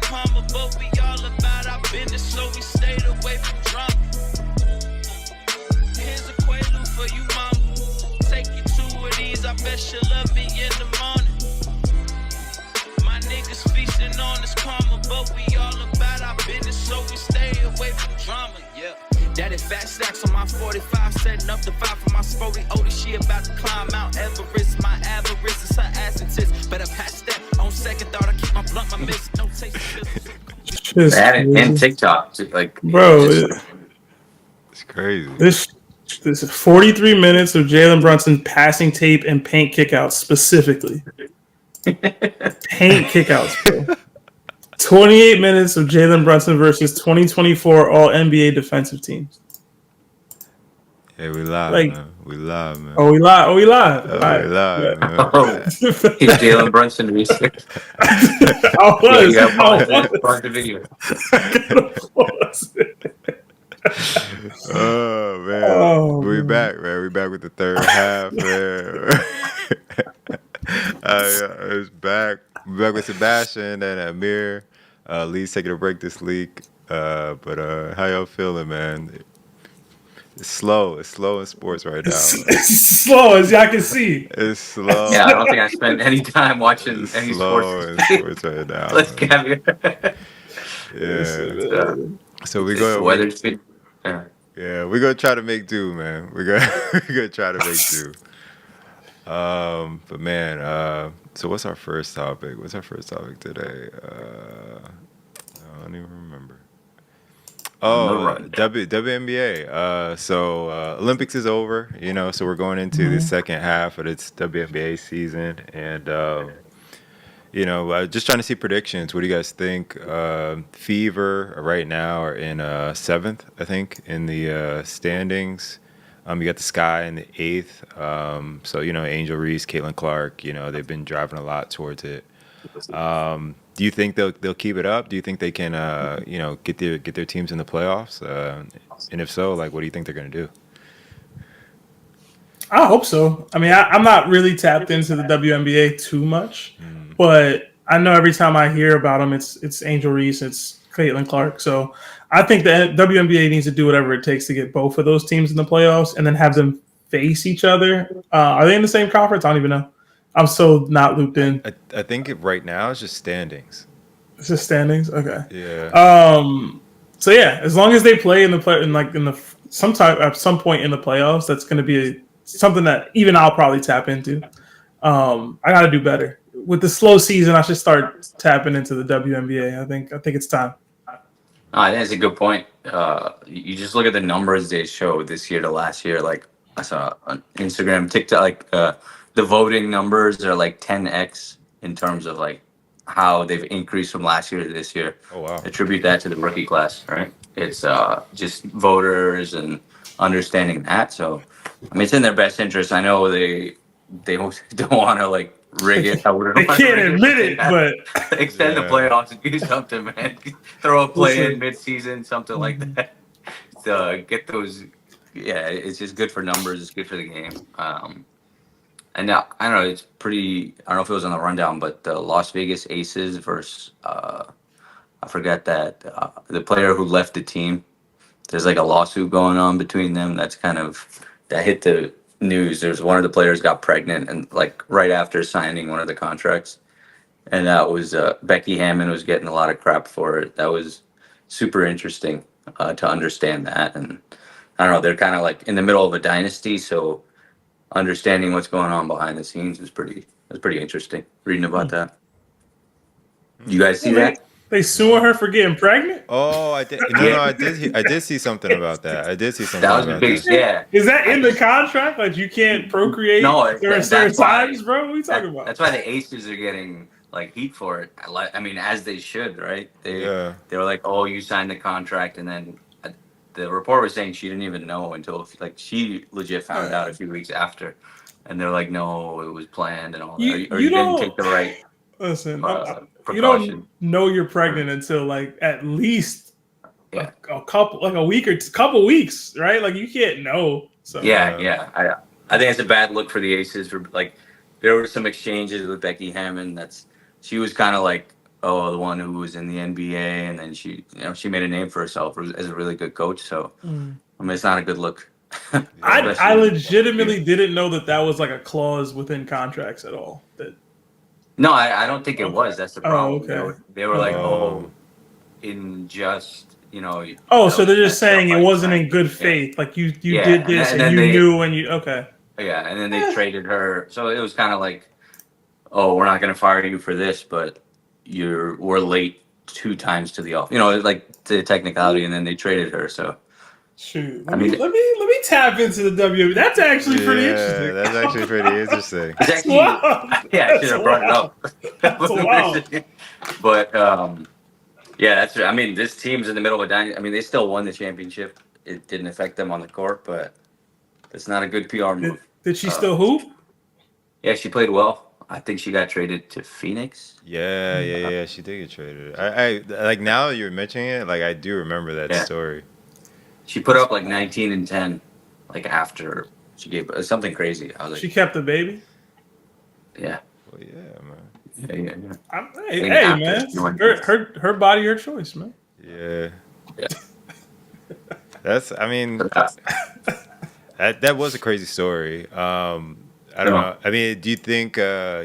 karma, but we all about our business, so we stayed away from drama. Here's a quaalude for you, mama. Take you two of these, I bet she'll love me in the morning. My niggas feasting on this karma, but we all about our business, so we stay away from drama, yeah. Daddy fat stacks on my 45, setting up the 5 for my sporty oldie. She about to climb Mount Everest. My avarice is her ass and tits. Better pass that. On second thought, I keep my blunt, my mix, no taste. That and TikTok, like bro. It's crazy. This is 43 minutes of Jalen Brunson passing tape and paint kickouts specifically. Paint kickouts, bro. 28 minutes of Jalen Brunson versus 2024 All NBA defensive teams. Hey, we live, Like- man. We live, man. Oh, we live. Oh, we live. Oh, All right. we live, man. he's Jalen Brunson research. I was. You gotta I pause the video. was. Oh man, Oh, we man. back, man. We back with the third half, man. It's back. We back with Sebastian and Amir. Lee's taking a break this week. But how y'all feeling, man? It's slow. It's slow in sports right now. It's slow, as y'all can see. It's slow. Yeah, I don't think I spent any time watching It's any slow sports. in sports right now. Let's man. caveat. Yeah. So we It's go. weather's been. Yeah, we're gonna try to make do, man. We're gonna try to make do. But man, so what's our first topic? What's our first topic today? I don't even remember. Oh, Right. WNBA. So Olympics is over, so we're going into the second half of this WNBA season, and just trying to see predictions. What do you guys think? Fever right now are in seventh, I think, in the standings. You got the Sky in the eighth. So Angel Reese, Caitlin Clark. They've been driving a lot towards it. Do you think they'll keep it up? Do you think they can get their teams in the playoffs? And if so, like, what do you think they're gonna do? I hope so. I mean, I'm not really tapped into the WNBA too much, but I know every time I hear about them, it's Angel Reese, it's Caitlin Clark. So I think the WNBA needs to do whatever it takes to get both of those teams in the playoffs and then have them face each other. Are they in the same conference? I don't even know. I'm so not looped in. I think right now it's just standings. It's just standings. Okay. Yeah. So yeah, as long as they play at some point in the playoffs, that's going to be something that even I'll probably tap into. I got to do better with the slow season. I should start tapping into the WNBA. I think it's time. I think that's a good point. You just look at the numbers they show this year to last year. Like I saw on Instagram, TikTok, like the voting numbers are like 10x in terms of like how they've increased from last year to this year. Oh wow. Attribute that to the rookie class, right? It's just voters and understanding that. So I mean, it's in their best interest. I know they don't want to like rig it. I wouldn't They want to can't rig admit it, but extend the playoffs and do something, man. Throw a play in mid-season, something like that. To get those, yeah, it's just good for numbers. It's good for the game. And now I don't know. It's pretty. I don't know if it was on the rundown, but the Las Vegas Aces versus I forgot that the player who left the team. There's like a lawsuit going on between them. That's kind of that hit the news. There's one of the players got pregnant and like right after signing one of the contracts, and that was Becky Hammond was getting a lot of crap for it. That was super interesting to understand that, and I don't know. They're kind of like in the middle of a dynasty, so understanding what's going on behind the scenes is pretty interesting. Reading about that. You guys see that? they suing her for getting pregnant. Oh, I did. No, I did see something about that. I did see something That was about a big, that. yeah. Is that in the contract? Like you can't procreate No, during certain times, bro? What are you talking about? That's why the Aces are getting like heat for it. I mean, as they should, right? They were like, "Oh, you signed the contract," and then the report was saying she didn't even know until like she legit found out a few weeks after, and they're like, "No, it was planned and all that." Or you didn't take the right Listen, you precaution. don't know you're pregnant until like at least Yeah. a couple, like a week or couple weeks, right? Like you can't know. So Yeah. I think it's a bad look for the Aces. For like, there were some exchanges with Becky Hammond. She was kind of like the one who was in the NBA, and then she made a name for herself as a really good coach. So I mean, it's not a good look. I Especially, legitimately didn't know that was like a clause within contracts at all. That no, I don't think it okay. was. That's the Oh, problem. okay. They were like, Okay. oh, in just Oh, that so was they're just messed up saying it by the wasn't in signing. good Yeah, faith. Like you did yeah, this and and then you they knew and you okay. yeah, and then they Eh, traded her. So it was kind of like, oh, we're not going to fire you for this, but we're late 2 times to the off. Like the technicality, and then they traded her. So shoot. I Let me mean, let me let me tap into the W. That's actually pretty Yeah, interesting. that's actually pretty interesting. it's That's actually wild. yeah, I should That's have brought it wild. up. That's wild. But yeah, that's. I mean, this team's in the middle of a dynasty. I mean, they still won the championship. It didn't affect them on the court, but it's not a good PR Did, move. did she Uh, still hoop? yeah, she played well. I think she got traded to Phoenix. Yeah, yeah, yeah. She did get traded. I like now that you're mentioning it. Like I do remember that Yeah, story. she put up like 19 and 10, like after she gave something crazy. I was She like, kept the baby. yeah, Well, yeah, man. yeah. I Hey, think hey, after man. she went, Her body, her choice, man. Yeah, yeah. that's. I mean, that was a crazy story. I don't No, know. I mean, do you think? I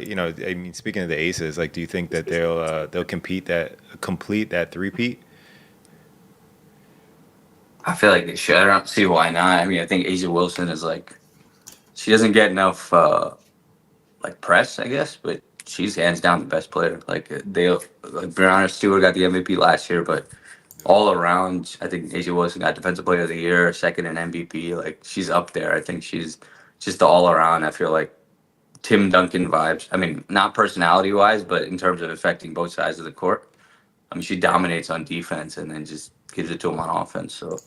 mean, speaking of the Aces, like, do you think that they'll complete that three-peat? I feel like they should. I don't see why not. I mean, I think Asia Wilson is like, she doesn't get enough like press, I guess, but she's hands down the best player. Like Brianna Stewart got the MVP last year, but all around, I think Asia Wilson got Defensive Player of the Year, second in MVP. Like she's up there. I think she's just the all around. I feel like Tim Duncan vibes. I mean, not personality wise, but in terms of affecting both sides of the court. I mean, she dominates on defense and then just gives it to him on offense. So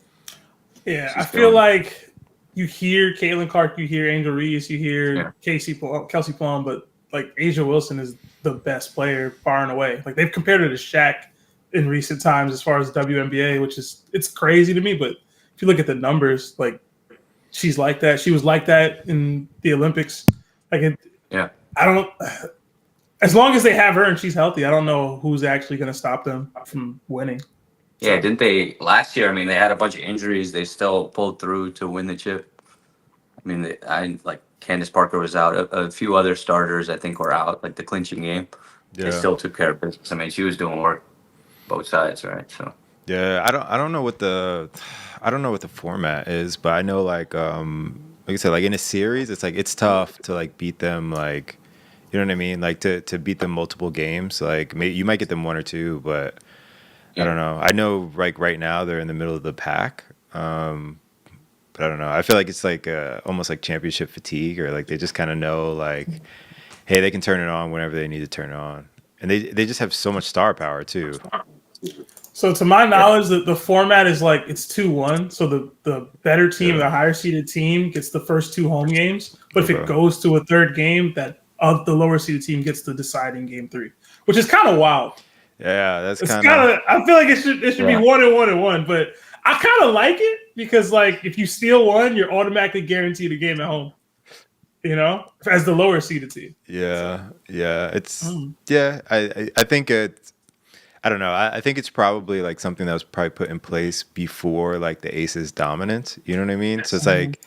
Yeah, I she's feel killing it. like you hear Caitlin Clark, you hear Angel Reese, you hear Yeah. Kelsey Plum, but like Asia Wilson is the best player far and away. Like they've compared her to Shaq in recent times as far as WNBA, which is it's crazy to me. But if you look at the numbers, like she's like that. She was like that in the Olympics. Like Yeah. I don't. As long as they have her and she's healthy, I don't know who's actually going to stop them from winning. Yeah, So didn't they last year? I mean, they had a bunch of injuries. They still pulled through to win the chip. I mean, I like Candace Parker was out. A few other starters, I think, were out. Like the clinching game, they Yeah. still took care of business. I mean, she was doing work both sides, right? So Yeah, I don't know what the format is, but I know like I said, like in a series, it's like it's tough to like beat them, like you know what I mean, like to beat them multiple games. Like you might get them one or two, but I yeah, don't know. I know like right now they're in the middle of the pack, but I don't know. I feel like it's like almost like championship fatigue, or like they just kind of know like, hey, they can turn it on whenever they need to turn it on, and they just have so much star power too. So to my yeah, knowledge, the format is like it's 2-1. So the better team, Yeah. the higher seeded team gets the first two home games. But if it Okay. goes to a third game, that of the lower seeded team gets the deciding game three, which is kind of wild. Yeah, that's It's kind of. kind of I feel like it should be yeah. 1-1-1, but I kind of like it because like if you steal one, you're automatically guaranteed a game at home. You know, as the lower seeded team. So Yeah, yeah, it's mm, yeah. I think it. I don't know. I think it's probably like something that was probably put in place before like the Aces dominance. You know what I mean? So it's mhm. like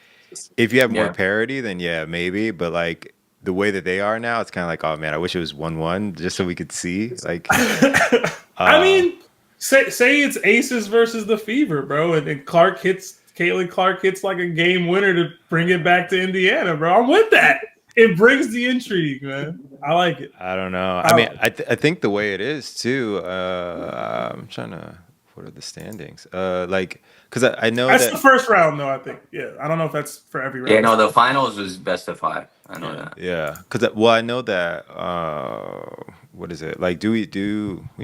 if you have more Yeah. parity, then yeah, maybe. But like the way that they are now, it's kind of like, oh man, I wish it was 1-1 just so we could see. Like, I uh, mean, say it's Aces versus the Fever, bro, and Caitlin Clark hits like a game winner to bring it back to Indiana, bro. I'm with that. It brings the intrigue, man. I like it. I don't know. I I mean, like it. I think the way it is too. I'm trying to. What are the standings? Like, because I know That's the that. first round, though. I think. Yeah, I don't know if that's for every Yeah, round. no, the finals was best of 5. I know Yeah. that. Yeah, because well, I know that. What is it like? We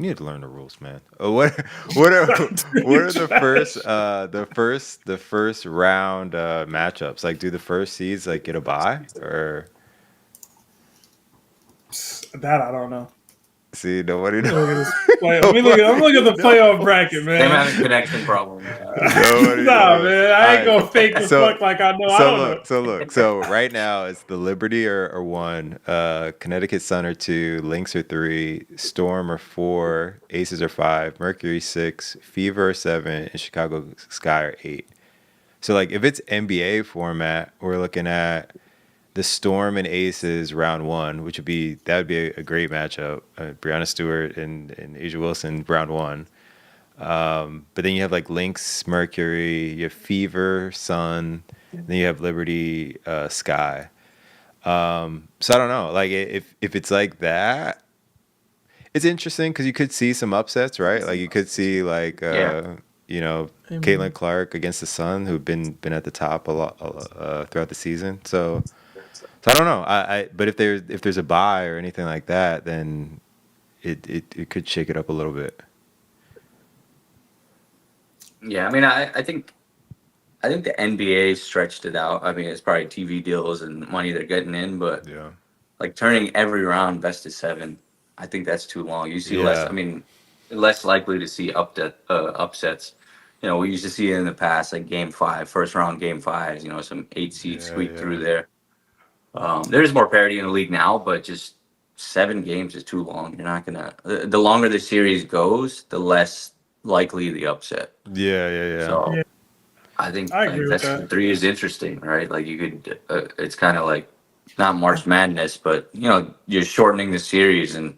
need to learn the rules, man? What are what are the first round matchups? Like, do the first seeds like get a bye or? That I don't know. See, nobody Look at knows. this play. I'm looking at the playoff bracket, Them having man. connection problems. Nobody Nah, knows. man. I ain't All gonna fake the fuck like I know. I don't know. So right now it's the Liberty are 1, Connecticut Sun are 2, Lynx are 3, Storm are 4, Aces are 5, Mercury 6, Fever are 7, and Chicago Sky are 8. So like if it's NBA format, we're looking at the Storm and Aces round 1, which would be a great matchup. Brianna Stewart and Asia Wilson round 1. But then you have like Lynx, Mercury, you have Fever, Sun, then you have Liberty, Sky. So I don't know. Like if it's like that, it's interesting because you could see some upsets, right? Like you could see like you know, Caitlin Clark against the Sun, who've been at the top a lot throughout the season. So I don't know. But if there's a bye or anything like that, then it could shake it up a little bit. Yeah, I mean, I think the NBA stretched it out. I mean, it's probably TV deals and money they're getting in, but Yeah. like turning every round best of 7, I think that's too long. You see less. Yeah. I mean, less likely to see upsets. You know, we used to see it in the past, like Game 5, first round Game 5s. You know, some 8 seeds squeak through there. There's more parity in the league now, but just 7 games is too long. You're not gonna. The longer the series goes, the less likely the upset. Yeah. So Yeah. I think I like agree with best that. of 3 is interesting, right? Like you could, it's kind of like not March Madness, but you know, you're shortening the series and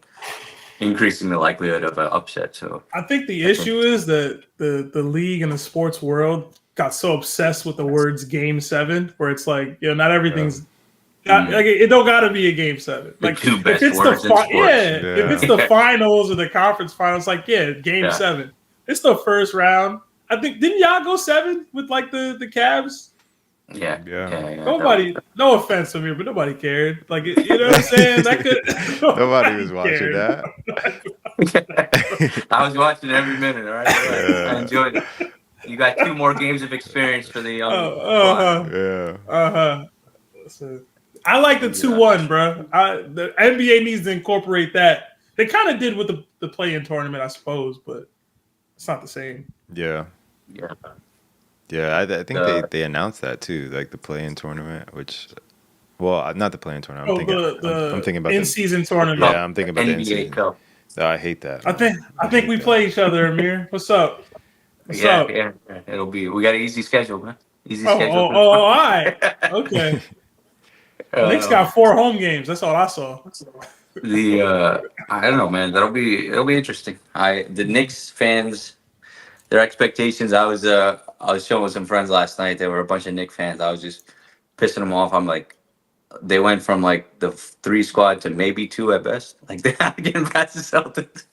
increasing the likelihood of an upset. So I think the issue is that the league and the sports world got so obsessed with the words Game 7, where it's like, you know, not everything's like it don't got to be a Game 7. the Like 2 if best it's words in sports. if it's the finals or the conference finals, like Game 7. It's the first round. I think didn't y'all go 7 with like the Cavs? Yeah. Nobody, no offense to me, but nobody cared. Like you know what I'm saying? That could Nobody was watching that. I was watching every minute. All right, I enjoyed it. You got 2 more games of experience for the young. So, I like the 2-1, bro. The NBA needs to incorporate that. They kind of did with the play-in tournament, I suppose, but it's not the same. Yeah. I think they announced that too, like the play-in tournament, which, well, not the play-in tournament. I'm thinking about in-season tournament. Yeah, I'm thinking about the NBA in-season. Cup. No, I hate that. I think we play each other, Amir. What's up? What's up? Yeah. It'll be. We got an easy schedule, man. Easy Oh, schedule. all right. Okay. Knicks got 4 home games. That's all I saw. I don't know, man. It'll be interesting. The Knicks fans, their expectations. I was showing with some friends last night. They were a bunch of Knicks fans. I was just pissing them off. I'm like, they went from like the 3 squad to maybe 2 at best. Like they're not getting past the Celtics.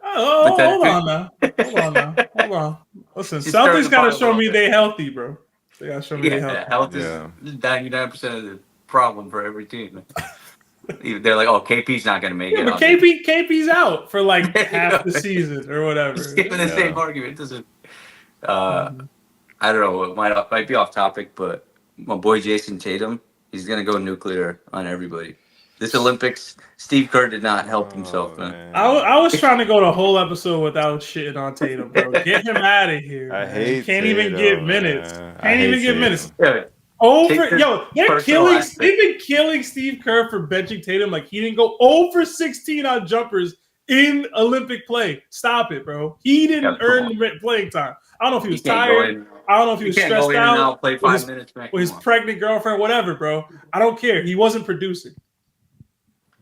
Hold on now. Hold on. Listen, Celtics got to show me they healthy, bro. They got to show me they healthy. Health is 99% of the problem for every team. They're like, oh, KP's not going to make it. But KP's out for like half the season or whatever. Just giving the same argument. It doesn't. I don't know. It might be off topic, but my boy Jason Tatum, he's going to go nuclear on everybody. This Olympics, Steve Kerr did not help himself, man. I was trying to go the whole episode without shitting on Tatum, bro. Get him out of here. I man. hate Can't Tatum, even get minutes. man. Can't even get minutes. Yeah. They've been killing Steve Kerr for benching Tatum like he didn't go 0 for 16 on jumpers in Olympic play. Stop it, bro. He didn't earn playing time. I don't know if he was tired. I don't know if he was stressed out play 5 minutes, man. with his pregnant girlfriend, whatever, bro. I don't care. He wasn't producing.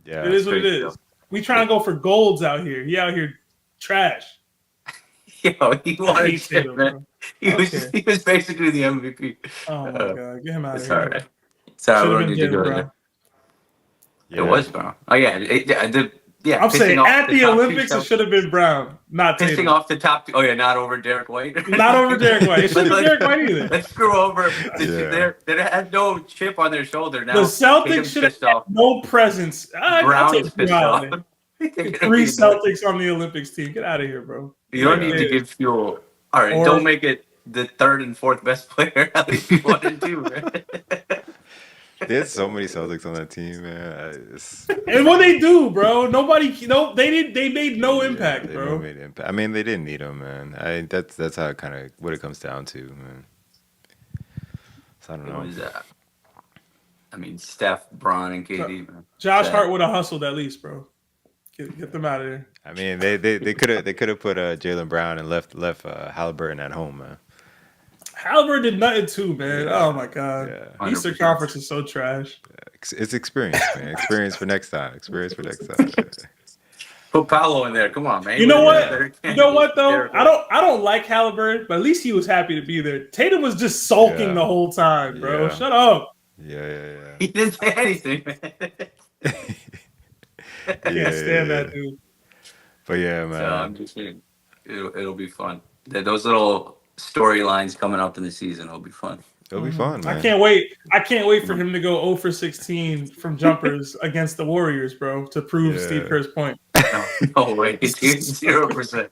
Yeah, it is what it is. We trying to go for golds out here. He out here trash. Yo, he wanted shit, man. He was basically the MVP. Oh my god, get him out of here. All right. Sorry, we don't need to do it. It was Brown. Oh yeah, I'm saying at the Olympics it should have been Brown, not pissing Tatum. off the top 2. Oh yeah, not over Derek White. Not over Derek White. It shouldn't have been Derek White either. Let's screw over. They had no chip on their shoulder. Now the Celtics should have had no presence. Brown is pissed off. 3 Celtics on the Olympics team. Get out of here, bro. You don't need to give fuel. All right, don't make it the 3rd and 4th best player. At least 1 and 2. Right? There's so many Celtics on that team, man. And what they do, bro? Nobody, no, they did. They made no Yeah, impact, they never bro. made impact. I mean, they didn't need him, man. That's how kind of what it comes down to, man. So I don't It know. was, I mean, Steph, Braun, and KD. Man. Josh Sad. Hart would have hustled at least, bro. Get them out of there. I mean, they could have put Jalen Brown and left Halliburton at home, man. Halliburton did nothing too, man. Yeah, Oh my god, yeah. Eastern 100%. Conference is so trash. It's experience, man. Experience for next time. Experience for next time. Put Paolo in there. Come on, man. You know what? Better You know what though? candidate. I don't like Halliburton, but at least he was happy to be there. Tatum was just sulking Yeah. the whole time, bro. Yeah. Shut up. Yeah. He didn't say anything, man. Can't stand that dude. But yeah, So man. I'm just saying, it'll be fun. Those little storylines coming up in the season will be fun. It'll be fun, man. I can't wait. I can't wait for him to go 0 for 16 from jumpers against the Warriors, bro, to prove Yeah. Steve Kerr's point. No way. It's 0%.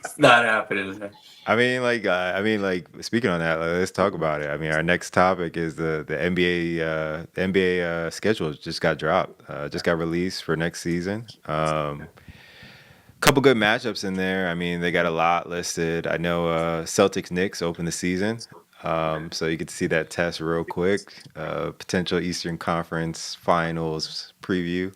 It's not happening. I mean, like speaking on that, let's talk about it. I mean, our next topic is the NBA schedule just got dropped, just got released for next season. Couple good matchups in there. I mean, they got a lot listed. I know Celtics Knicks open the season, so you get to see that test real quick. Potential Eastern Conference Finals preview.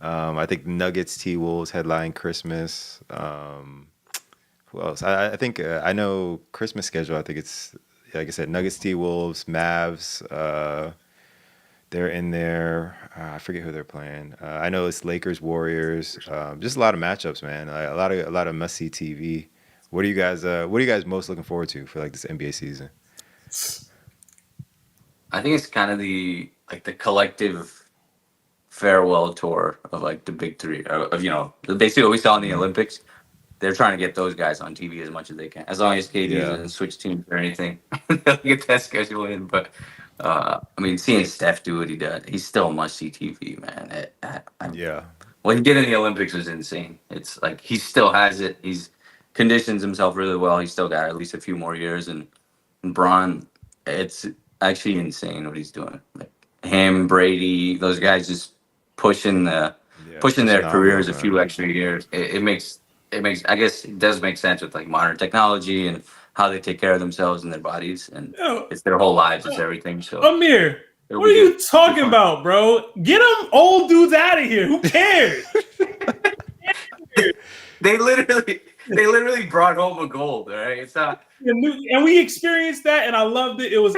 I think Nuggets T Wolves headline Christmas. Who else? I think I know Christmas schedule. I think it's like I said, Nuggets T Wolves, Mavs. They're in there. I forget who they're playing. I know it's Lakers Warriors. Just a lot of matchups, man. A lot of must see TV. What are you guys most looking forward to for like this NBA season? I think it's kind of the collective farewell tour of like the big three of basically what we saw in the Olympics. They're trying to get those guys on TV as much as they can. As long as KD doesn't switch teams or anything, they'll get that schedule in. But I mean, seeing Steph do what he does, he's still must see TV, man. Yeah. What he did in the Olympics was insane. It's like he still has it. He's conditions himself really well. He's still got at least a few more years. And Braun, it's actually insane what he's doing. Like him, Brady, those guys just pushing their careers a few extra years. It makes I guess it does make sense with like modern technology and how they take care of themselves and their bodies, and it's their whole lives, it's everything. So Amir, what are you talking about, bro? Get them old dudes out of here. Who cares? They literally brought home a gold, all right? It's not, and we experienced that, and I loved it. It was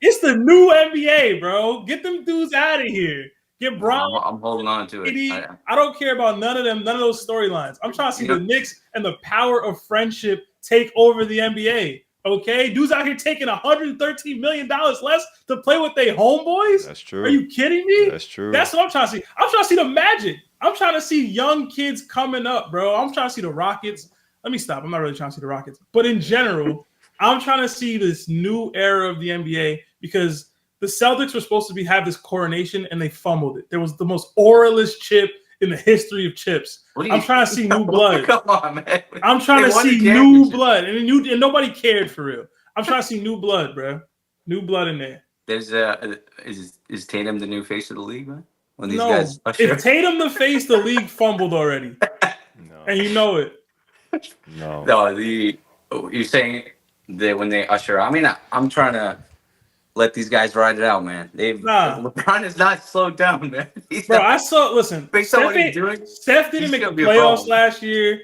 it's the new NBA, bro. Get them dudes out of here. Get Braun. I'm holding on to it. I don't care about none of those storylines. I'm trying to see the Knicks and the power of friendship take over the NBA. Okay, dudes out here taking $113 million less to play with their homeboys. That's true. Are you kidding me? That's true. That's what I'm trying to see. I'm trying to see the magic. I'm trying to see young kids coming up, bro. I'm trying to see the Rockets. Let me stop. I'm not really trying to see the Rockets, but in general, I'm trying to see this new era of the NBA because the Celtics were supposed to have this coronation and they fumbled it. There was the most oralist chip in the history of chips. I'm trying to see new blood. Come on, man. I'm trying to see new blood, and nobody cared for real. I'm trying to see new blood, bro. New blood in there. There's is Tatum the new face of the league, man? When these No, guys if Tatum the face, the league fumbled already, and you know it. No, you're saying that when they usher. I mean, I'm trying to let these guys ride it out, man. LeBron is not slowed down, man. Steph didn't make the playoffs last year.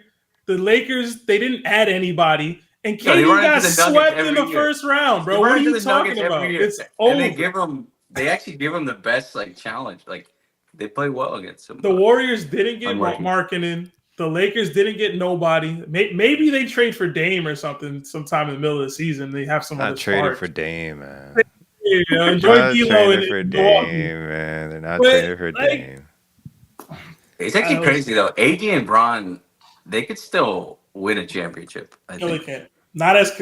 The Lakers, they didn't add anybody. And KD got swept in the first round, bro. What are you talking about? It's over. They actually give them the best challenge. Like they play well against them. The Warriors didn't get Markkanen. The Lakers didn't get nobody. Maybe they trade for Dame or something sometime in the middle of the season. They have some other traded for Dame, man. Enjoy D'Lo for Dame, man. They're not trading for Dame. It's actually crazy though. AD and Bron, they could still win a championship. I think. They can't. Not as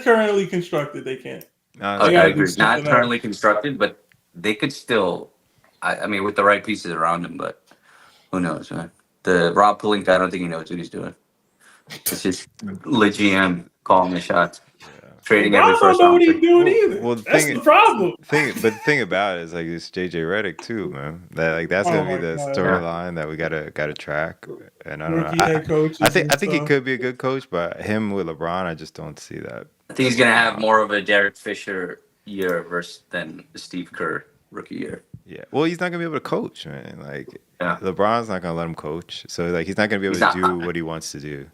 currently constructed. They can't. I agree. Not currently constructed, but they could still. I mean, with the right pieces around them, but who knows, man? The Rob Pelinka, I don't think he knows what he's doing. It's just le GM calling the shots. trading LeBron every don't first know what round he's pick. doing Well, either. well, the That's thing, the problem. but the thing about it is like it's JJ Redick too, man. That like that's Oh gonna be my the god, Yeah. storyline that we gotta track. And I don't know. rookie head coaches and I think he stuff. could be a good coach, but him with LeBron, I just don't see that. I think he's that gonna working have out. more of a Derek Fisher year versus than Steve Kerr rookie year. Yeah. Well, he's not gonna be able to coach, man. Like Yeah. LeBron's not gonna let him coach, so like he's not gonna be able He's to not. do what he wants to do.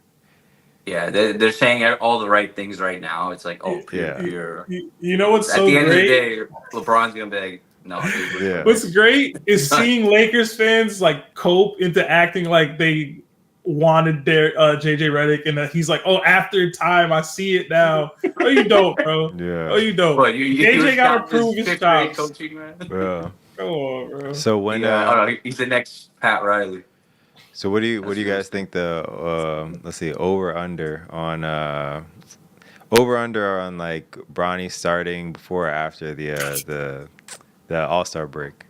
Yeah, they're saying all the right things right now. It's like, oh, Yeah. pure. You know what's At so the end of the great? day, LeBron's gonna be like, no, dude, we're Yeah. What's great is done. seeing Lakers fans like cope into acting like they wanted their JJ Redick, and he's like, "Oh, after time, I see it now." No, you don't, bro. Yeah. No, you don't. What, you JJ gotta stop prove his fifth grade chops. coaching, man? Well. Come on, bro. So when He's the next Pat Riley. so what do you That's guys think the let's see over under on like Bronny starting before or after the All-Star break?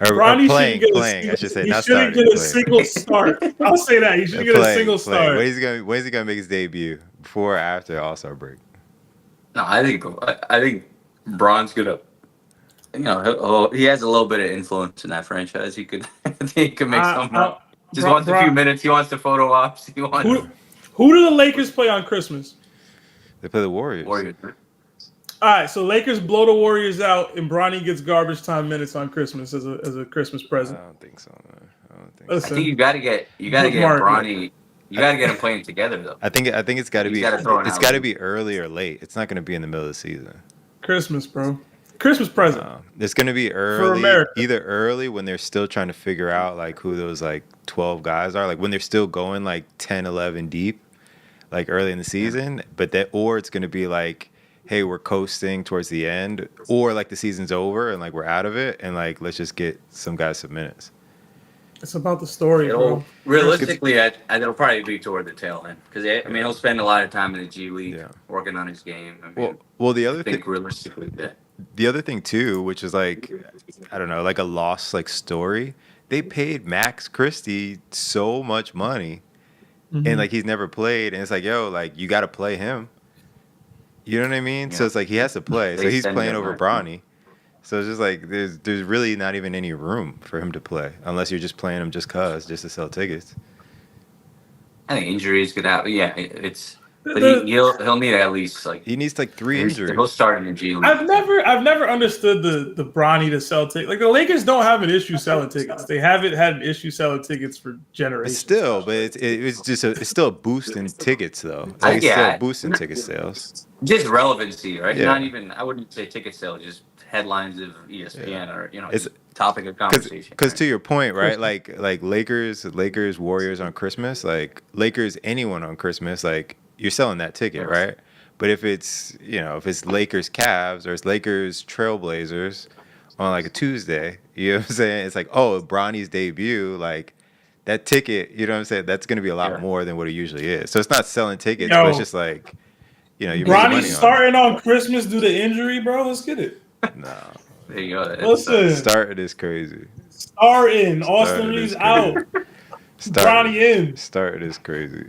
Or Bronny playing, shouldn't get I should say, he not shouldn't starting, get a playing. single start. I'll say that he shouldn't get a single Playing. start. When is he gonna make his debut? Before or after All-Star break? No, I think Bron's gonna. He has a little bit of influence in that franchise. He could make something up. Just wants a few minutes. He wants the photo ops. He wants Who do the Lakers play on Christmas? They play the Warriors. Warriors. All right, so Lakers blow the Warriors out, and Bronny gets garbage time minutes on Christmas as a Christmas I present. don't think so, man. I don't think. Listen, I think you got to get Mark. Bronny. You got to get him playing together though. I think it's got to He's be gotta throw an it's got to alley. be early or late. It's not going to be in the middle of the season. Christmas, bro. Christmas present. It's going to be early, America. either early when they're still trying to figure out like who those like 12 guys are, like when they're still going like 10, 11 deep, like early in the season, or it's going to be like, hey, we're coasting towards the end, or like the season's over and like we're out of it and like let's just get some guys some minutes. It's about the story, bro. Realistically, it'll probably be toward the tail end because he'll spend a lot of time in the G League working on his game. Well, the I other thing, think realistically, the other thing too, which is like, I don't know, like a lost like story. They paid Max Christie so much money, and like he's never played, and it's like, yo, like you got to play him. You know what I mean? So it's like he has to play. So he's playing over Bronny. So it's just like there's really not even any room for him to play unless you're just playing him just to sell tickets. I think injuries could happen. Yeah, but he'll need at least like He needs like 3 injuries. He'll start in the G League. I've never understood the Bronny to sell tickets. Like the Lakers don't have an issue selling tickets. They haven't had an issue selling tickets for generations. But it's still a boost in tickets though. Like, it's still a boost in ticket sales. Just relevancy, right? Yeah. Not even. I wouldn't say ticket sales. Just headlines of ESPN or It's topic of conversation. Because to your point, right? Like Lakers, Warriors on Christmas, like Lakers, anyone on Christmas, like you're selling that ticket, right? But if it's Lakers Cavs or it's Lakers Trailblazers on like a Tuesday, you know what I'm saying? It's like, oh, Bronny's debut, like that ticket, you know what I'm saying? That's gonna be a lot more than what it usually is. So it's not selling tickets, but it's just like, you're making money Bronny's on starting on Christmas due to injury, bro. Let's get it. it. No. There you go. Listen, Starting is crazy. Austin Reeves out. Bronny in. Starting is crazy.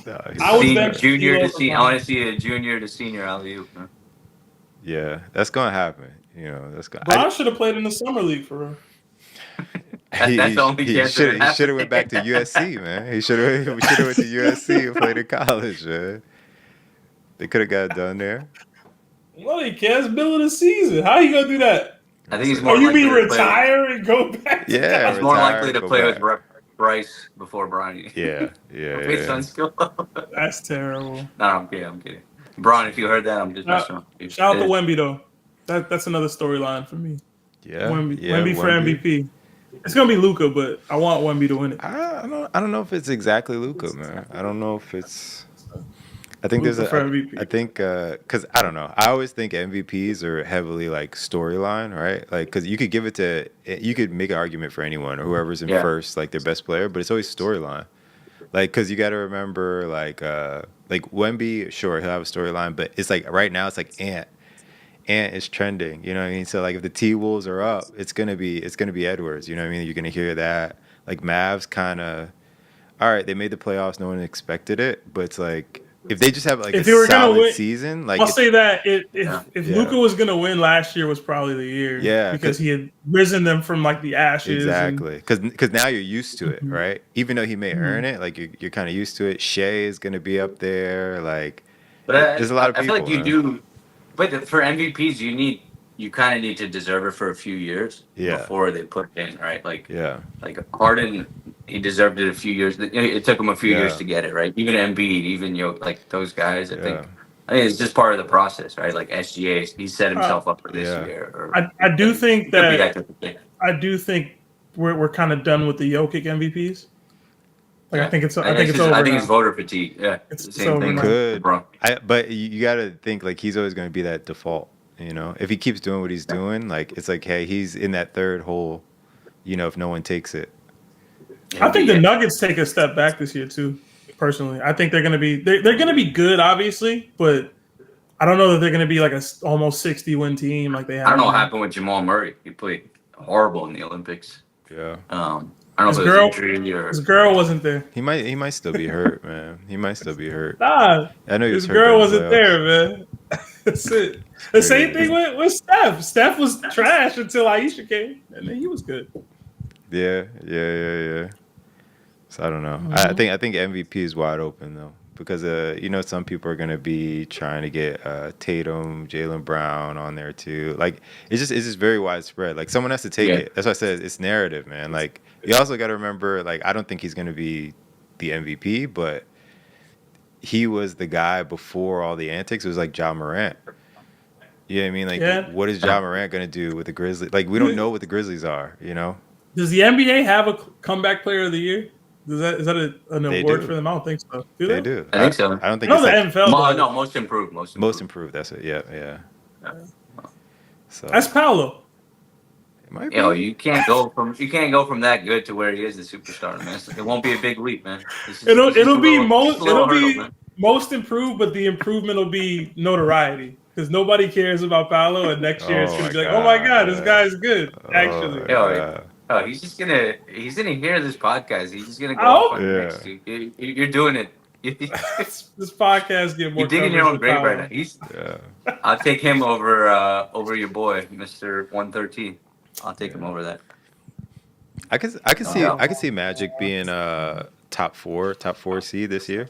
No, I was Senior, there- junior to senior. I want to see a junior to senior alley-oop. yeah, that's gonna happen. That's gonna. Bron should have played in the summer league for real. That's the only chance. He should have went back to USC, man. He should have went to USC and played in college, man. They could have got it done there. Well, he can't build the season. How you gonna do that? I think he's more. Oh, you likely mean to play retire and go back? to Yeah, college? He's more retire, likely to go play back. with Bryce before Bronny. Yeah. Based on skill. That's terrible. No, I'm kidding. Bron, if you heard that, I'm just messing with you. Shout out to Wemby though. That's another storyline for me. Yeah, Wemby for MVP. It's gonna be Luka, but I want Wemby to win it. I don't know if it's exactly Luka, man. I don't know if it's. I think Luka there's for a. MVP. I think because I don't know. I always think MVPs are heavily like storyline, right? Like because you could make an argument for anyone or whoever's in first, like their best player, but it's always storyline. Like because you got to remember like Wemby, sure he'll have a storyline, but it's like right now it's like Ant is trending. You know what I mean? So like if the T Wolves are up, it's gonna be Edwards. You know what I mean? You're gonna hear that. Like Mavs kind of. All right, they made the playoffs. No one expected it, but it's like if they just have like a If they were gonna solid win, season, like I'll say that Yeah. if Yeah. Luca was gonna win last year was probably the year. Yeah, because he had risen them from like the ashes. exactly, because now you're used to it, Mhm. right? Even though he may Mhm. earn it, like you're kind of used to it. Shea is gonna be up there, like But there's a lot of I feel people. like you Man. do. But for MVPs, you kind of need to deserve it for a few years Yeah. before they put it in, right? Yeah, Like Harden, he deserved it a few years. It took him a few years Yeah. to get it, right? Even Embiid, even like those guys. Yeah. I think it's just part of the process, right? Like SGA, he set Uh, himself up for this Yeah. year. Or I do think it could be that that type of thing. I do think we're kind of done with the Jokic MVPs. Like Yeah. I think it's just, over I think now. it's voter fatigue. Yeah, It's the same over thing. now. with Could LeBron. but you got to think like he's always going to be that default. You know, if he keeps doing what he's doing, like it's like, hey, he's in that third hole. You know, if no one takes it. I think the NBA. Nuggets take a step back this year too. Personally, I think they're gonna be good, obviously, but I don't know that they're gonna be like almost 60-win team like they have. I don't know what been. happened with Jamal Murray. He played horrible in the Olympics. Yeah. I don't know if it was injury or His girl wasn't there. He might still be hurt, man. He might still be hurt. Nah, I know he was his hurt girl during the wasn't playoffs. there, man. That's it. The same thing with Steph. Steph was trash until Aisha came, and then he was good. Yeah. So I don't know. I think MVP is wide open though, because you know, some people are gonna be trying to get Tatum, Jaylen Brown on there too. Like it's just very widespread. Like someone has to take it. That's why I said it's narrative, man. Like you also got to remember, like I don't think he's gonna be the MVP, but he was the guy before all the antics. It was like Ja Morant. You know what I mean? Like, what is Ja Morant gonna do with the Grizzlies? Like, we don't know what the Grizzlies are. You know? Does the NBA have a comeback player of the year? Is that an They award do. for them? I don't think so. Do They they? do. I think so. I don't think I it's know the like NFL. does. No, most improved. most improved. That's it. Yeah. So That's Paolo. it might be. You can't go from that good to where he is the superstar, man. It won't be a big leap, man. It'll be man. most improved, but the improvement will be notoriety because nobody cares about Paolo, and next year it's Oh gonna my be like, oh my God, god, this yeah. guy's good. Oh Actually, my Yo, God. Oh, he's gonna hear this podcast. He's just gonna go I off hope- on the next dude. You're doing it. this podcast get more You're digging your coverage own than grave Paolo. right now. Yeah. I'll take him over your boy, Mr. 113. I'll take him over that. I could see Magic being top four seed this year.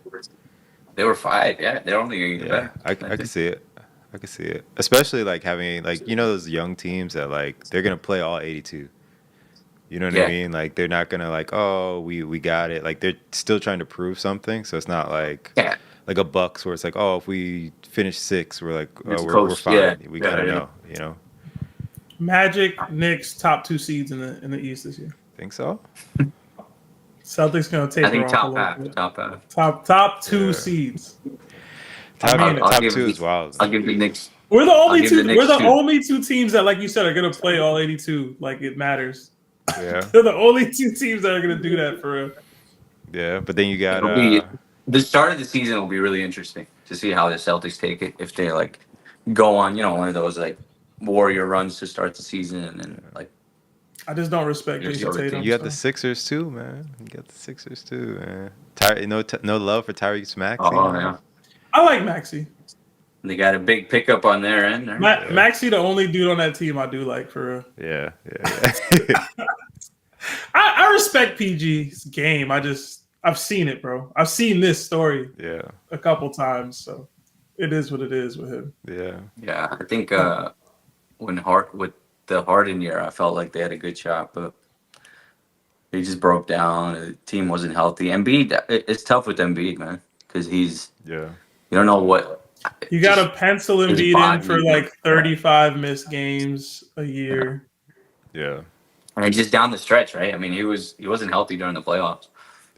They were 5. Yeah, they're only gonna get Yeah, better. I could see it. I could see it, especially like having like those young teams that like they're gonna play all 82. You know what I Yeah. mean? Like they're not gonna like, oh, we got it. Like they're still trying to prove something. So it's not like Yeah. like a Bucks where it's like, oh, if we finish 6, we're like, It's oh, we're coast, fine. yeah. We Yeah, gotta yeah. know. You know? Magic, Knicks, top 2 seeds in the East this year. Think so? Celtics gonna take. I think top half. Top 2 Yeah. seeds. Top, mean it. top give 2 the- is wild. I'll give the Knicks. We're the only give the two. Knicks We're the 2. only 2 teams that, like you said, are gonna play all 82. Like it matters. Yeah, They're the only 2 teams that are gonna do that for real. yeah. But then you got It'll be the start of the season will be really interesting to see how the Celtics take it if they like go on, one of those like warrior runs to start the season and then like I just don't respect There's Jason the other Tatum. team. you got the so. Sixers too, man. You got the Sixers too, man. No love for Tyrese Maxey. yeah. I like Maxey. They got a big pickup on their end. Maxey, the only dude on that team I do like for real. Yeah. I respect PG's game. I've seen it, bro. I've seen this story Yeah. a couple times, so it is what it is with him. Yeah. Yeah, I think with the Harden year, I felt like they had a good shot, but they just broke down. The team wasn't healthy. Embiid, it's tough with Embiid, man, because you don't know what. You got to pencil his Embiid in body, for like 35 missed games a year. Yeah. And just down the stretch, right? I mean, he wasn't healthy during the playoffs.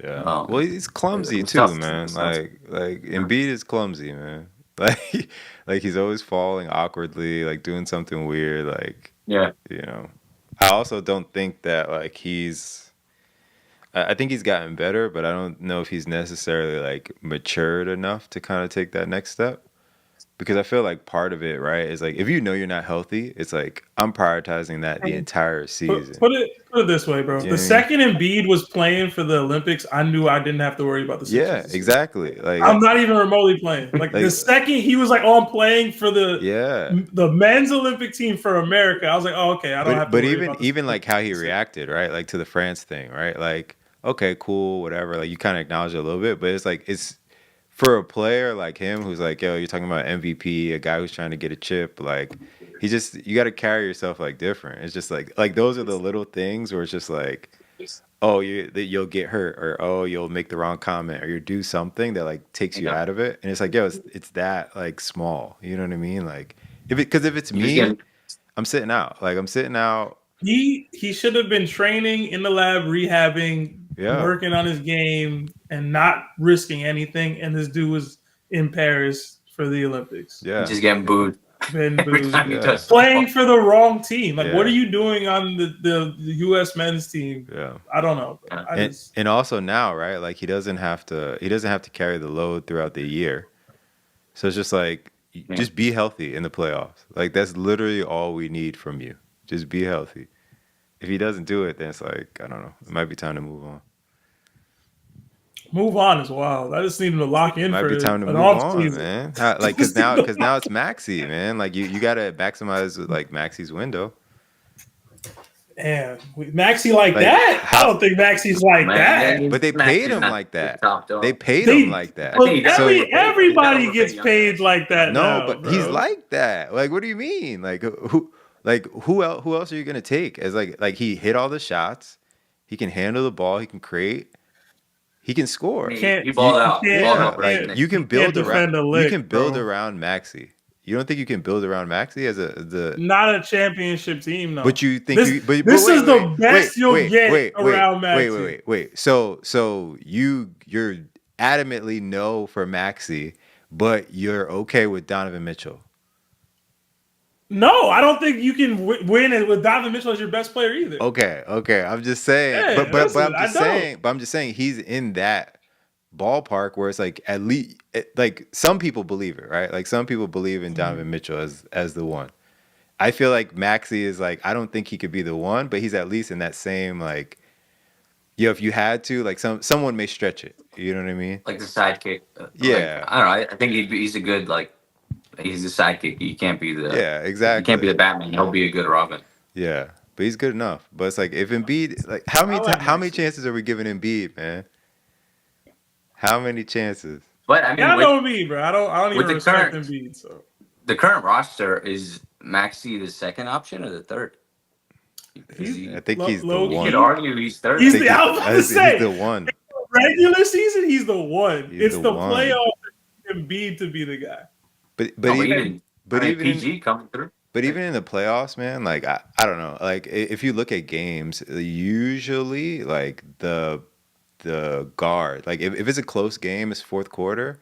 Yeah. Oh. Well, he's clumsy It's too, tough. man. It's tough. Like Embiid is clumsy, man. Like he's always falling awkwardly, like doing something weird. Like, Yeah. I also don't think that like I think he's gotten better, but I don't know if he's necessarily like matured enough to kind of take that next step. Because I feel like part of it, right, is like if you know you're not healthy, it's like I'm prioritizing that the entire season. Put it Put it this way, bro. You know The what I mean? second Embiid was playing for the Olympics, I knew I didn't have to worry about the Sixers. Yeah, this year. exactly. Like I'm not even remotely playing. Like the second he was like, "Oh, I'm playing for the men's Olympic team for America," I was like, "Oh, okay, I don't have to but worry even about this." even like how he reacted, right? Like to the France thing, right? Like, okay, cool, whatever. Like you kind of acknowledge it a little bit, but it's like it's for a player like him who's like, yo, you're talking about MVP, a guy who's trying to get a chip, like you got to carry yourself like different. It's just like those are the little things where it's just like, oh, you'll get hurt, or oh, you'll make the wrong comment, or you do something that like takes you out of it, and it's like, yo, it's that like small, you know what I mean? Like if it's me, I'm sitting out. Like I'm sitting out. He should have been training in the lab, rehabbing, working on his game, and not risking anything. And this dude was in Paris for the Olympics. Yeah, just getting booed. Been booed. Playing for the wrong team. Like, what are you doing on the U.S. men's team? Yeah, I don't know. And also now, right? Like he doesn't have to carry the load throughout the year. So it's just like just be healthy in the playoffs. Like that's literally all we need from you. Just be healthy. If he doesn't do it, then it's like, I don't know. It might be time to move on. Move on is wild. I just need him to lock in. It might be time to move on, man. Like because now it's Maxey, man. Like you gotta maximize like Maxey's window. And Maxey like that? I don't think Maxey's like that. But they paid him like that. They paid him like that. Everybody gets paid like that. No, now, but bro. he's like that. Like, what do you mean? Like who else are you gonna take? As like he hit all the shots, he can handle the ball, he can create, he can score. He balled out. Like you can build around Maxey. You don't think you can build around Maxey as not a championship team, no. But you think this is the best you'll get around Maxey. Wait. So you're adamantly no for Maxey, but you're okay with Donovan Mitchell. No, I don't think you can win it with Donovan Mitchell as your best player either. Okay. I'm just saying, I'm just saying he's in that ballpark where it's like at least like some people believe it, right? Like some people believe in Donovan Mitchell as the one. I feel like Maxey is like, I don't think he could be the one, but he's at least in that same like, if you had to, like someone may stretch it. You know what I mean? Like the sidekick. Yeah. Like, I don't know. I think he's a good he's the sidekick. He can't be the exactly. He can't be the Batman. He'll be a good Robin. Yeah, but he's good enough. But it's like if Embiid, like how many chances are we giving Embiid, man? How many chances? But I mean, I know Embiid, bro. I don't even respect Embiid. So the current roster is Maxey the second option or the third? I think he's the one. You could argue he's third. He's the one. Regular season, he's the one. It's the playoff for Embiid to be the guy. But even PG coming through. But even in the playoffs, man, like I don't know. Like if you look at games, usually like the guard, like if it's a close game, it's fourth quarter,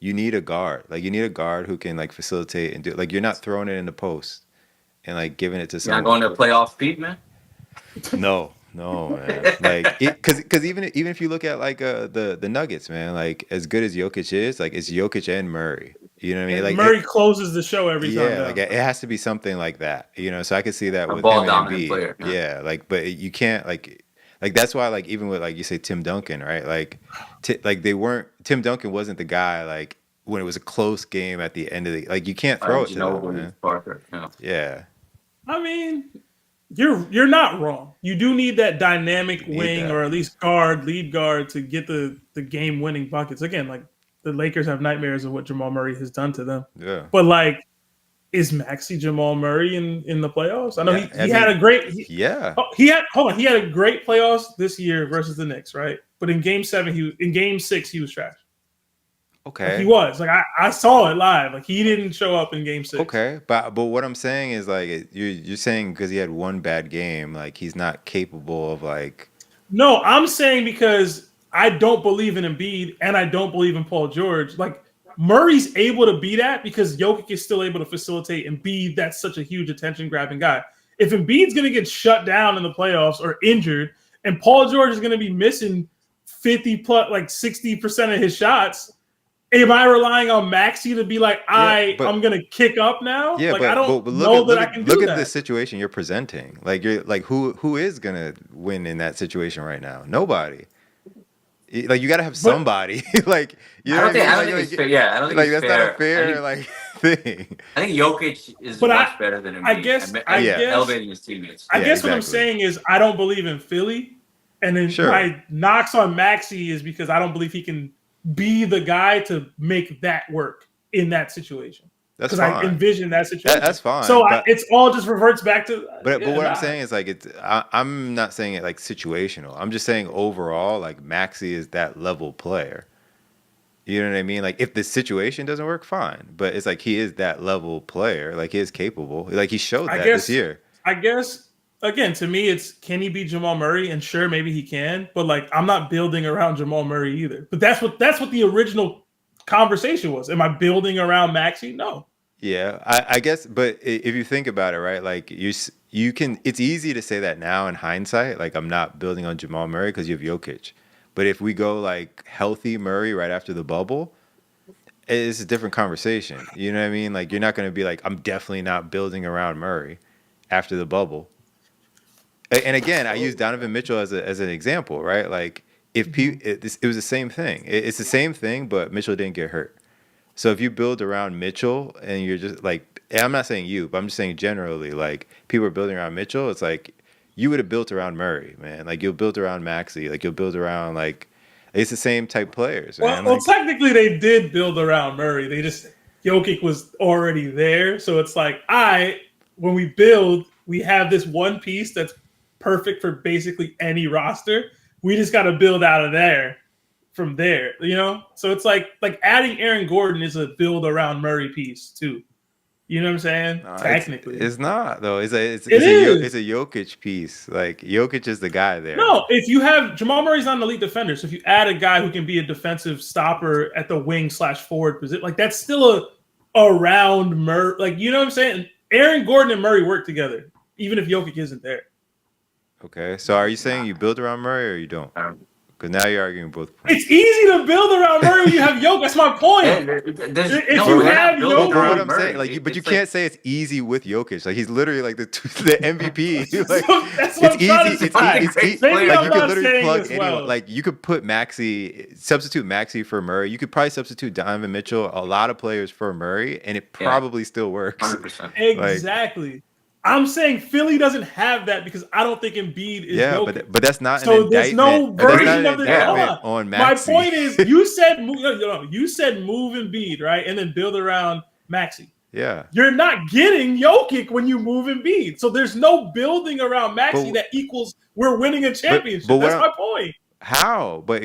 you need a guard. Like you need a guard who can like facilitate and do. Like you're not throwing it in the post and like giving it to someone. Not going to playoff speed, man. No, man. Like because even if you look at like the Nuggets, man, like as good as Jokic is, like it's Jokic and Murray. You know what I mean? Like Murray closes the show every time. Yeah, like it has to be something like that. So I could see that with ball him and dominant Embiid. Player. Yeah, like but you can't like that's why like even with like you say Tim Duncan, right? Like Tim Duncan wasn't the guy like when it was a close game at the end of the you can't throw it to them, man. Parker. Yeah. I mean, you're not wrong. You do need that dynamic wing or at least lead guard to get the game winning buckets. Again, like the Lakers have nightmares of what Jamal Murray has done to them. Yeah. But like, is Maxey Jamal Murray in the playoffs? I know he had a great he had a great playoffs this year versus the Knicks, right? But in game 7, in game 6 he was trash. Okay. Like he was. Like I saw it live. Like he didn't show up in game 6. Okay. But what I'm saying is like you're saying because he had one bad game, like he's not capable of like. No, I'm saying because I don't believe in Embiid and I don't believe in Paul George. Like Murray's able to be that because Jokic is still able to facilitate and be that's such a huge attention grabbing guy. If Embiid's going to get shut down in the playoffs or injured and Paul George is going to be missing 50 plus like 60% of his shots am I relying on Maxey to be like, Yeah, I'm gonna kick up now? yeah, Like I don't but know that I can do look at that. the situation you're presenting. Like you're like who is gonna win in that situation right now? Nobody. Like you got to have But somebody. Like you know what I mean? I don't think it's fair. Yeah, I don't think Like it's that's not a fair. fair like thing. I think Jokic is but much better than I Embiid. guess Yeah. Elevating his teammates. I Yeah, guess what I'm exactly. saying is I don't believe in Philly, and then Sure. my knocks on Maxey is because I don't believe he can be the guy to make that work in that situation. That's Because I fine. envision that situation. That's fine. So but it's all just reverts back to. but what I'm saying is like I'm not saying it like situational. I'm just saying overall like Maxey is that level player. You know what I mean? Like if the situation doesn't work, fine. But it's like he is that level player. Like he is capable. Like he showed that this year. I guess again to me it's can he beat Jamal Murray? And sure, maybe he can, but like I'm not building around Jamal Murray either. But that's what the original conversation was. Am I building around Maxey? No. Yeah, I guess, but if you think about it, right, like you can, it's easy to say that now in hindsight, like I'm not building on Jamal Murray because you have Jokic. But if we go like healthy Murray right after the bubble, it's a different conversation. You know what I mean? Like you're not going to be like, I'm definitely not building around Murray after the bubble. And again, I use Donovan Mitchell as an example, right? Like if it was the same thing. It's the same thing, but Mitchell didn't get hurt. So if you build around Mitchell and you're just like, and I'm not saying you, but I'm just saying generally, like people are building around Mitchell. It's like you would have built around Murray, man. Like you'll build around Maxey. Like you'll build around like it's the same type players, man. Well, Like, technically they did build around Murray. They just Jokic was already there, so it's like when we build, we have this one piece that's perfect for basically any roster. We just got to build out of there. From there, you know, so it's like adding Aaron Gordon is a build around Murray piece too. You know what I'm saying? no, Technically, it's not though. It's a Jokic piece. Like Jokic is the guy there. No, if you have Jamal Murray's not an elite defender, so if you add a guy who can be a defensive stopper at the wing/forward position, like that's still around Murray. Like you know what I'm saying? Aaron Gordon and Murray work together, even if Jokic isn't there. Okay, so are you saying you build around Murray or you don't? Because now you're arguing both points. It's easy to build around Murray when you have Jokic. That's my point. If you have Jokic, what I'm saying, like, but you can't say it's easy with Jokic. Like he's literally like the MVP. Like that's what it's I'm easy. trying to say. Maybe Like I'm you not could literally saying plug this anyone. well. Like you could put substitute Maxey for Murray. You could probably substitute Donovan Mitchell, a lot of players for Murray, and it probably still works. 100%. Exactly. I'm saying Philly doesn't have that because I don't think Embiid is Jokic. but that's not so an there's indictment. no version That's not of an the indictment on My Maxey. point is, you said move Embiid, right, and then build around Maxey. Yeah, you're not getting Jokic when you move Embiid, so there's no building around Maxey that equals we're winning a championship. That's my point. How? But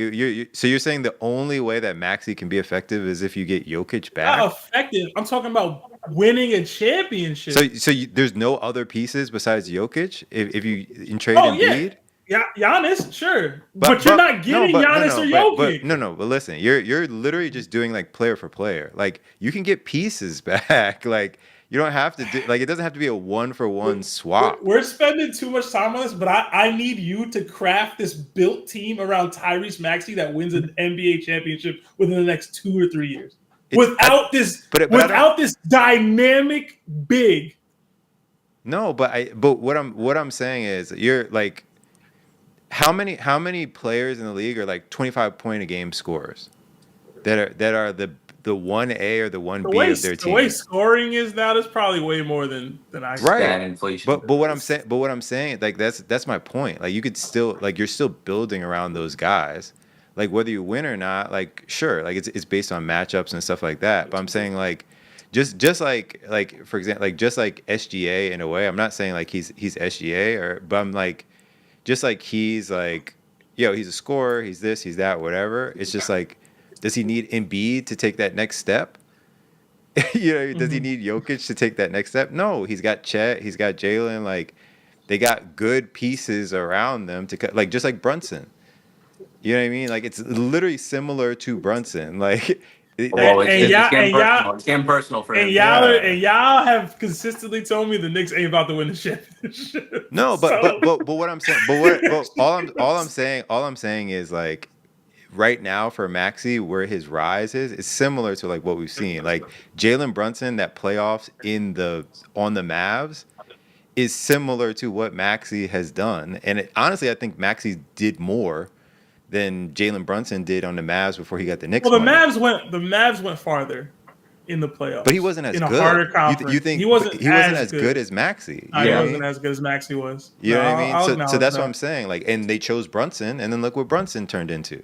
so you're saying the only way that Maxey can be effective is if you get Jokic back? Not effective. I'm talking about winning a championship. So there's no other pieces besides Jokic if you trade Embiid? Yeah, Giannis, sure, but you're not getting Giannis or Jokic. But listen, you're literally just doing like player for player. Like you can get pieces back. Like you don't have to do like it doesn't have to be a 1-for-1 swap. We're spending too much time on this, but I need you to craft this built team around Tyrese Maxey that wins an NBA championship within the next 2 or 3 years. Without this dynamic big. No, but what I'm saying is you're like how many players in the league are like 25 point a game scorers that are the 1A or the 1B of their team? The way scoring is now, there's probably way more than I right. That inflation. But what I'm saying, like that's my point. Like you could still like you're still building around those guys. Like whether you win or not, like sure, like it's based on matchups and stuff like that. But I'm saying like just like for example, like just like SGA in a way. I'm not saying like he's SGA but I'm like just like he's like he's a scorer, he's this, he's that, whatever. It's just like does he need Embiid to take that next step? Does he need Jokic to take that next step? No, he's got Chet, he's got Jalen. Like they got good pieces around them to like just like Brunson. You know what I mean? Like it's literally similar to Brunson. Like it's getting personal for him. And y'all have consistently told me the Knicks ain't about to win the championship. No, but what I'm saying, all I'm saying is like right now for Maxey, where his rise is similar to like what we've seen. Like Jalen Brunson, that playoffs on the Mavs is similar to what Maxey has done. And honestly, I think Maxey did more than Jalen Brunson did on the Mavs before he got the Knicks Well, the money. Mavs went farther in the playoffs, But he wasn't as in a good. harder conference. You think he wasn't as good as Maxey? No, You he know what I wasn't mean? as good as Maxey was. You know what I mean? I'll So acknowledge that's that. what I'm saying. Like, and they chose Brunson, and then look what Brunson turned into.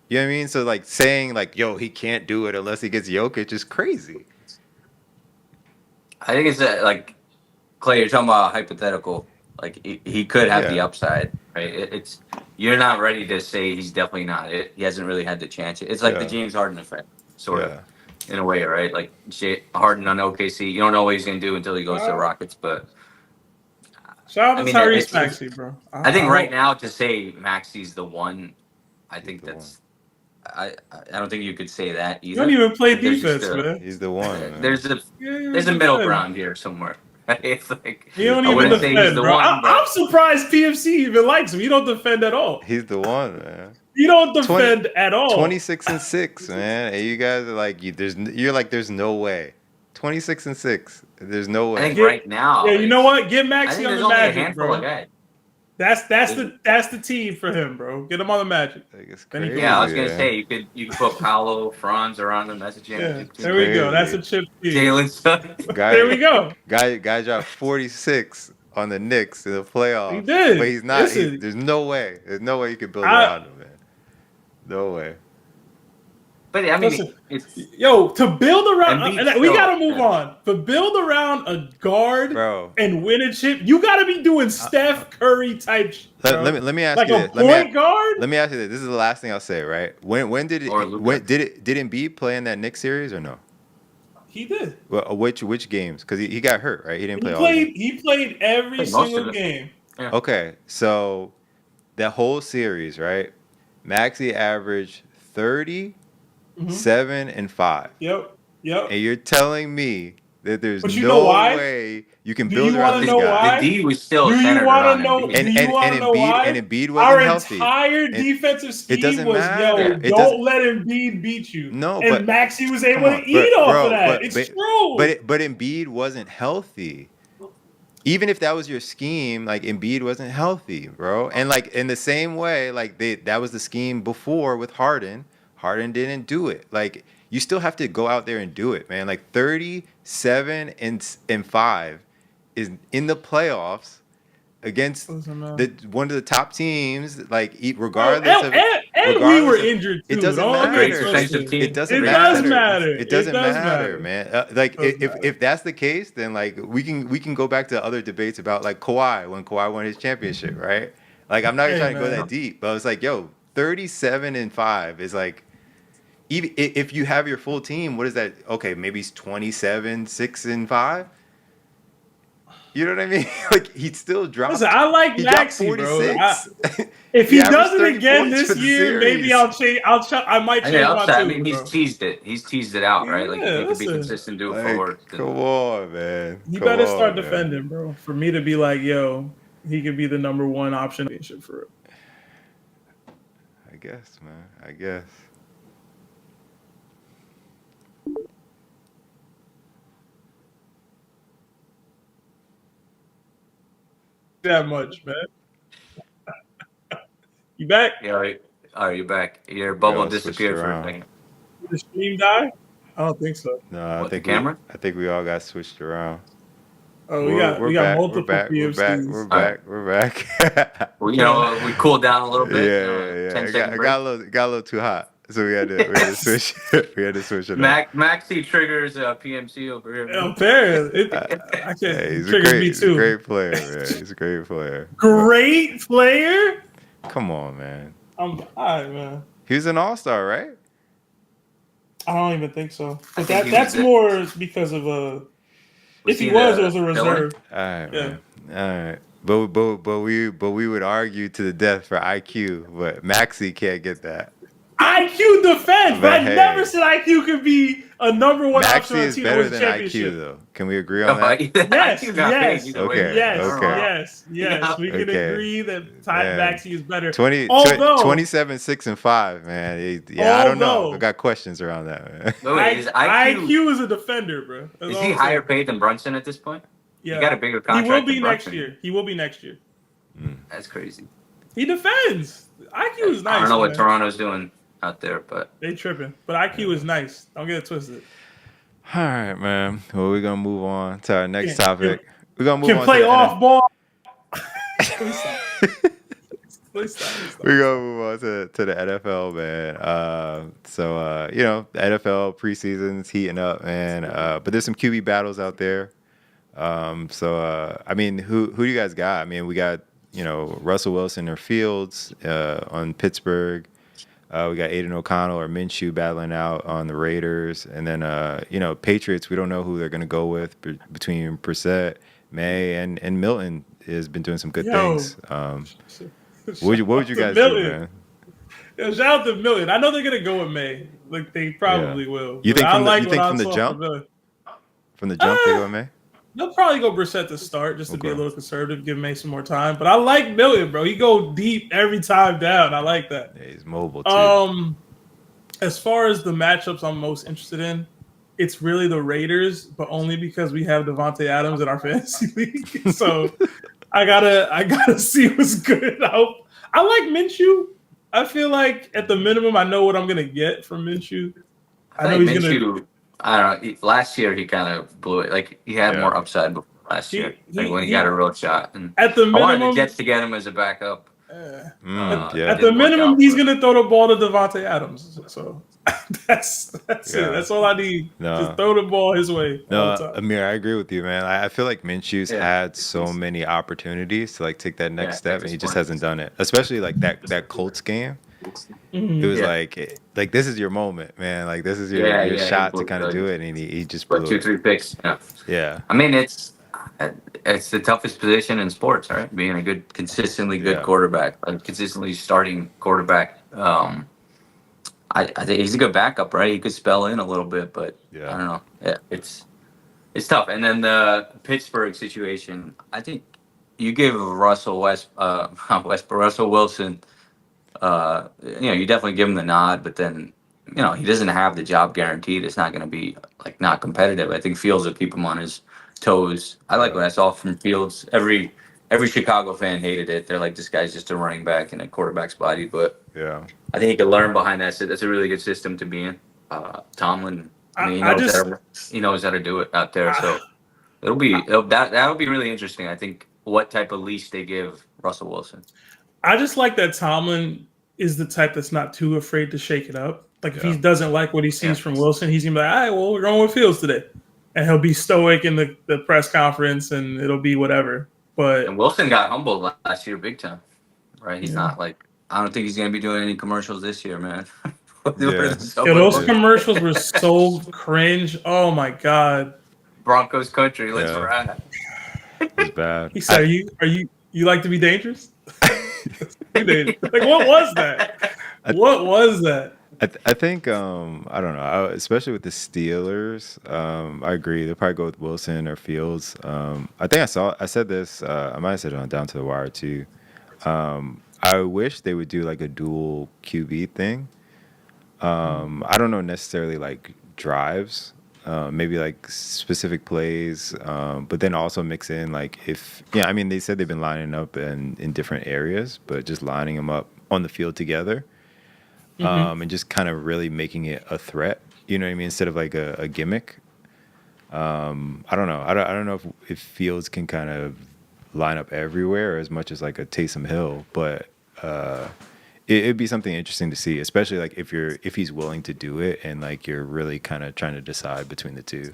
You know what I mean? So like saying like, yo, he can't do it unless he gets Jokic is crazy. I think it's like Clay. You're talking about hypothetical. Like he could have the upside, right? It's you're not ready to say he's definitely not. He hasn't really had the chance. It's like the James Harden effect, sort of, in a way, right? Like Harden on OKC, you don't know what he's gonna do until he goes to the Rockets. But Shout out I to mean, Tyrese Maxey, bro. I think right now to say Maxey's the one, I think that's. I don't think you could say that either. You don't even play There's defense, just man. He's the one. Man. There's a middle ground here somewhere. It's like you don't I even wouldn't say he's defend, the bro. one. I'm surprised PFC even likes him. You don't defend at all. He's the one, man. You don't defend at all. 26-6, man. And you guys are like, you're like, there's no way. 26-6. There's no way. I think right now. Yeah, you know what? Get I Maxey think on there's the only a Magic, handful bro. of guys. That's the team for him, bro. Get him on the Magic. Like, it's Then he crazy, can- Yeah, I was gonna man. say you could put Paolo, Franz around him as a Yeah, championship team. there we go. Crazy. That's a chip team. Jalen Suggs. There we go. Guy dropped 46 on the Knicks in the playoffs. He did. But he's not. Listen. There's no way. There's no way you can build around him, man. No way. But I mean, Listen, it's to build around, Embiid we still- gotta move on. To build around a guard Bro. and win a chip, you gotta be doing Steph Curry type shit, bro. Let me ask like you a this. point guard. Let me ask you this. This is the last thing I'll say, right? When did Or Luka. did Embiid play in that Knicks series or no? He did. Well, which games? Because he got hurt, right? He didn't play all the games. He played every Played most single of it. game. Yeah. Okay, so that whole series, right? Maxey averaged 30, 7, and 5. Yep. And you're telling me that there's But you no know why? way you can Do build you around wanna this know guy. why? The D was still Do you centered wanna around know- Embiid. do you wanna know why? And Embiid wasn't Our healthy. entire And defensive scheme doesn't was, matter. It don't doesn't- let Embiid beat you. No, and but- Maxey was Come able on, to eat off bro, of that. but- It's but- true. But Embiid wasn't healthy. Even if that was your scheme, like Embiid wasn't healthy, bro. And like in the same way, like that was the scheme before with Harden. Harden didn't do it. Like you still have to go out there and do it, man. Like 37 and 5 is in the playoffs against one of the top teams. Like regardless of and we were injured too. it doesn't Don't matter. get it twisted. It doesn't It matter. does matter. It doesn't It does matter, matter. man. Like It does if that's the case, then like we can go back to other debates about like Kawhi when Kawhi won his championship, right? Like I'm not even trying to go man. that deep, but it's like, yo, 37 and 5 is like, even if you have your full team, what is that? Okay, maybe it's 27, 6 and 5. You know what I mean? Like he still dropped. Listen, I like he dropped Maxey, bro. 46. If he averaged does 30 it again points this for the year, maybe series. I'll change. I might change my I tune, mean, he's bro. teased it. He's teased it out, right? Like Yeah, he could be listen. consistent, do it Like, forward. come on, man. You Come better on, start man. defending, bro. For me to be like, yo, he could be the number one option for it. I guess, man. I guess. That much, man. You back? Yeah, all right, you're back. Your bubble switched disappeared for a around. second. Did the stream die? I don't think so. No, I What, the think camera? I think we all got switched around. Oh, we got back, multiple we're back, PFCs. We're back. We're back. Well, we cooled down a little bit. Yeah. 10 It second break. got a little too hot, so we had to switch. We had to switch it up. Maxey triggers PMC over here. Oh, Paris. I can't. Hey, he's a Triggers me he's a too. great player, man. He's a great player. Great player. Come on, man. I'm all right, man. He was an all-star, right? I don't even think so. But think he that's was- more because of if he was, it was a reserve. All right, Yeah. man. All right. But we would argue to the death for IQ, but Maxey can't get that. I IQ defends, but I But never hey. said IQ could be a number one option Maxi on a is team that better wins a than championship. IQ though. Can we agree No, on that? Yes, IQ got paid yes, either way. Okay, yes, okay. yes. We can Okay. agree that Man. Maxi is better. 27, 6, and 5, man. Yeah, I don't know. I Although got questions around that, man. But wait, is IQ IQ is a defender, bro. That's is all he I'm higher saying. paid than Brunson at this point? He Yeah, got a bigger he will contract be than next Brunson. year. He will be next year. That's crazy. He defends. IQ is nice. I don't know what man. Toronto's doing out there, but They tripping, but IQ is nice. Don't get it twisted. All right, man. Well, we're gonna move on to our next Can- topic. We're gonna move Can on play to the off ball. Please stop. Please stop. We're gonna move on to the NFL, man. So you know, the NFL preseason's heating up, man. But there's some QB battles out there. I mean, who do you guys got? I mean, we got, you know, Russell Wilson or Fields on Pittsburgh. We got Aiden O'Connell or Minshew battling out on the Raiders, and then you know, Patriots. We don't know who they're gonna go with between Brissett, May, and Milton has been doing some good things. What would you guys do, man? Yeah, shout out to Milton. I know they're gonna go with May. Like they probably will. You But think I from like you what think I from the saw jump? Milton. From the jump, they go with May. They'll probably go Brissett to start just to be a Okay. little conservative, give May some more time. But I like Milton, bro. He go deep every time down. I like that. Yeah, he's mobile too. As far as the matchups I'm most interested in, it's really the Raiders, but only because we have Devontae Adams in our fantasy league. So I gotta see what's good. I like Minshew. I feel like at the minimum, I know what I'm gonna get from Minshew. I know he's Minshew, I don't know. Last year he kind of blew it. Like he had more upside before last year, when he got a real shot. And at the minimum, I wanted the Jets to get him as a backup. At Didn't the work minimum, out, he's but- gonna throw the ball to Devontae Adams. So that's it. That's all I need. No. Just throw the ball his way. No, all the time. Amir, I agree with you, man. I feel like Minshew's had so many opportunities to like take that next step, and he just hasn't done it. Especially like that Colts game. It was like this is your moment, man. Like this is your shot to kind of do it, and he just blew it. 2-3 picks. Yeah. I mean, it's the toughest position in sports, right? Being a consistently good quarterback, a consistently starting quarterback. I think he's a good backup, right? He could spell in a little bit, but I don't know. Yeah, it's tough. And then the Pittsburgh situation, I think you give Russell Wilson. You definitely give him the nod, but then, he doesn't have the job guaranteed. It's not going to be like not competitive. I think Fields will keep him on his toes. I like what I saw from Fields. Every Chicago fan hated it. They're like, this guy's just a running back in a quarterback's body, but I think he could learn behind that. That's a really good system to be in. Tomlin, he knows how to do it out there. So that'll be really interesting. I think what type of leash they give Russell Wilson. I just like that Tomlin is the type that's not too afraid to shake it up. Like if he doesn't like what he sees from Wilson, he's gonna be like, all right, well, we're going with Fields today. And he'll be stoic in the press conference and it'll be whatever. And Wilson got humbled last year big time. Right? He's not like, I don't think he's gonna be doing any commercials this year, man. Those commercials were so cringe. Oh my god. Broncos country, let's ride. It's bad. He said, Are you like to be dangerous? Like, what was that? What was that? I think I don't know, especially with the Steelers. I agree. They'll probably go with Wilson or Fields. I think I said this. I might have said it on Down to the Wire too. I wish they would do like a dual QB thing. I don't know necessarily like drives, maybe like specific plays, but then also mix in like I mean, they said they've been lining up in different areas, but just lining them up on the field together, and just kind of really making it a threat. You know what I mean? Instead of like a gimmick. I don't know. I don't know if Fields can kind of line up everywhere as much as like a Taysom Hill, but it'd be something interesting to see, especially like if he's willing to do it and like you're really kind of trying to decide between the two.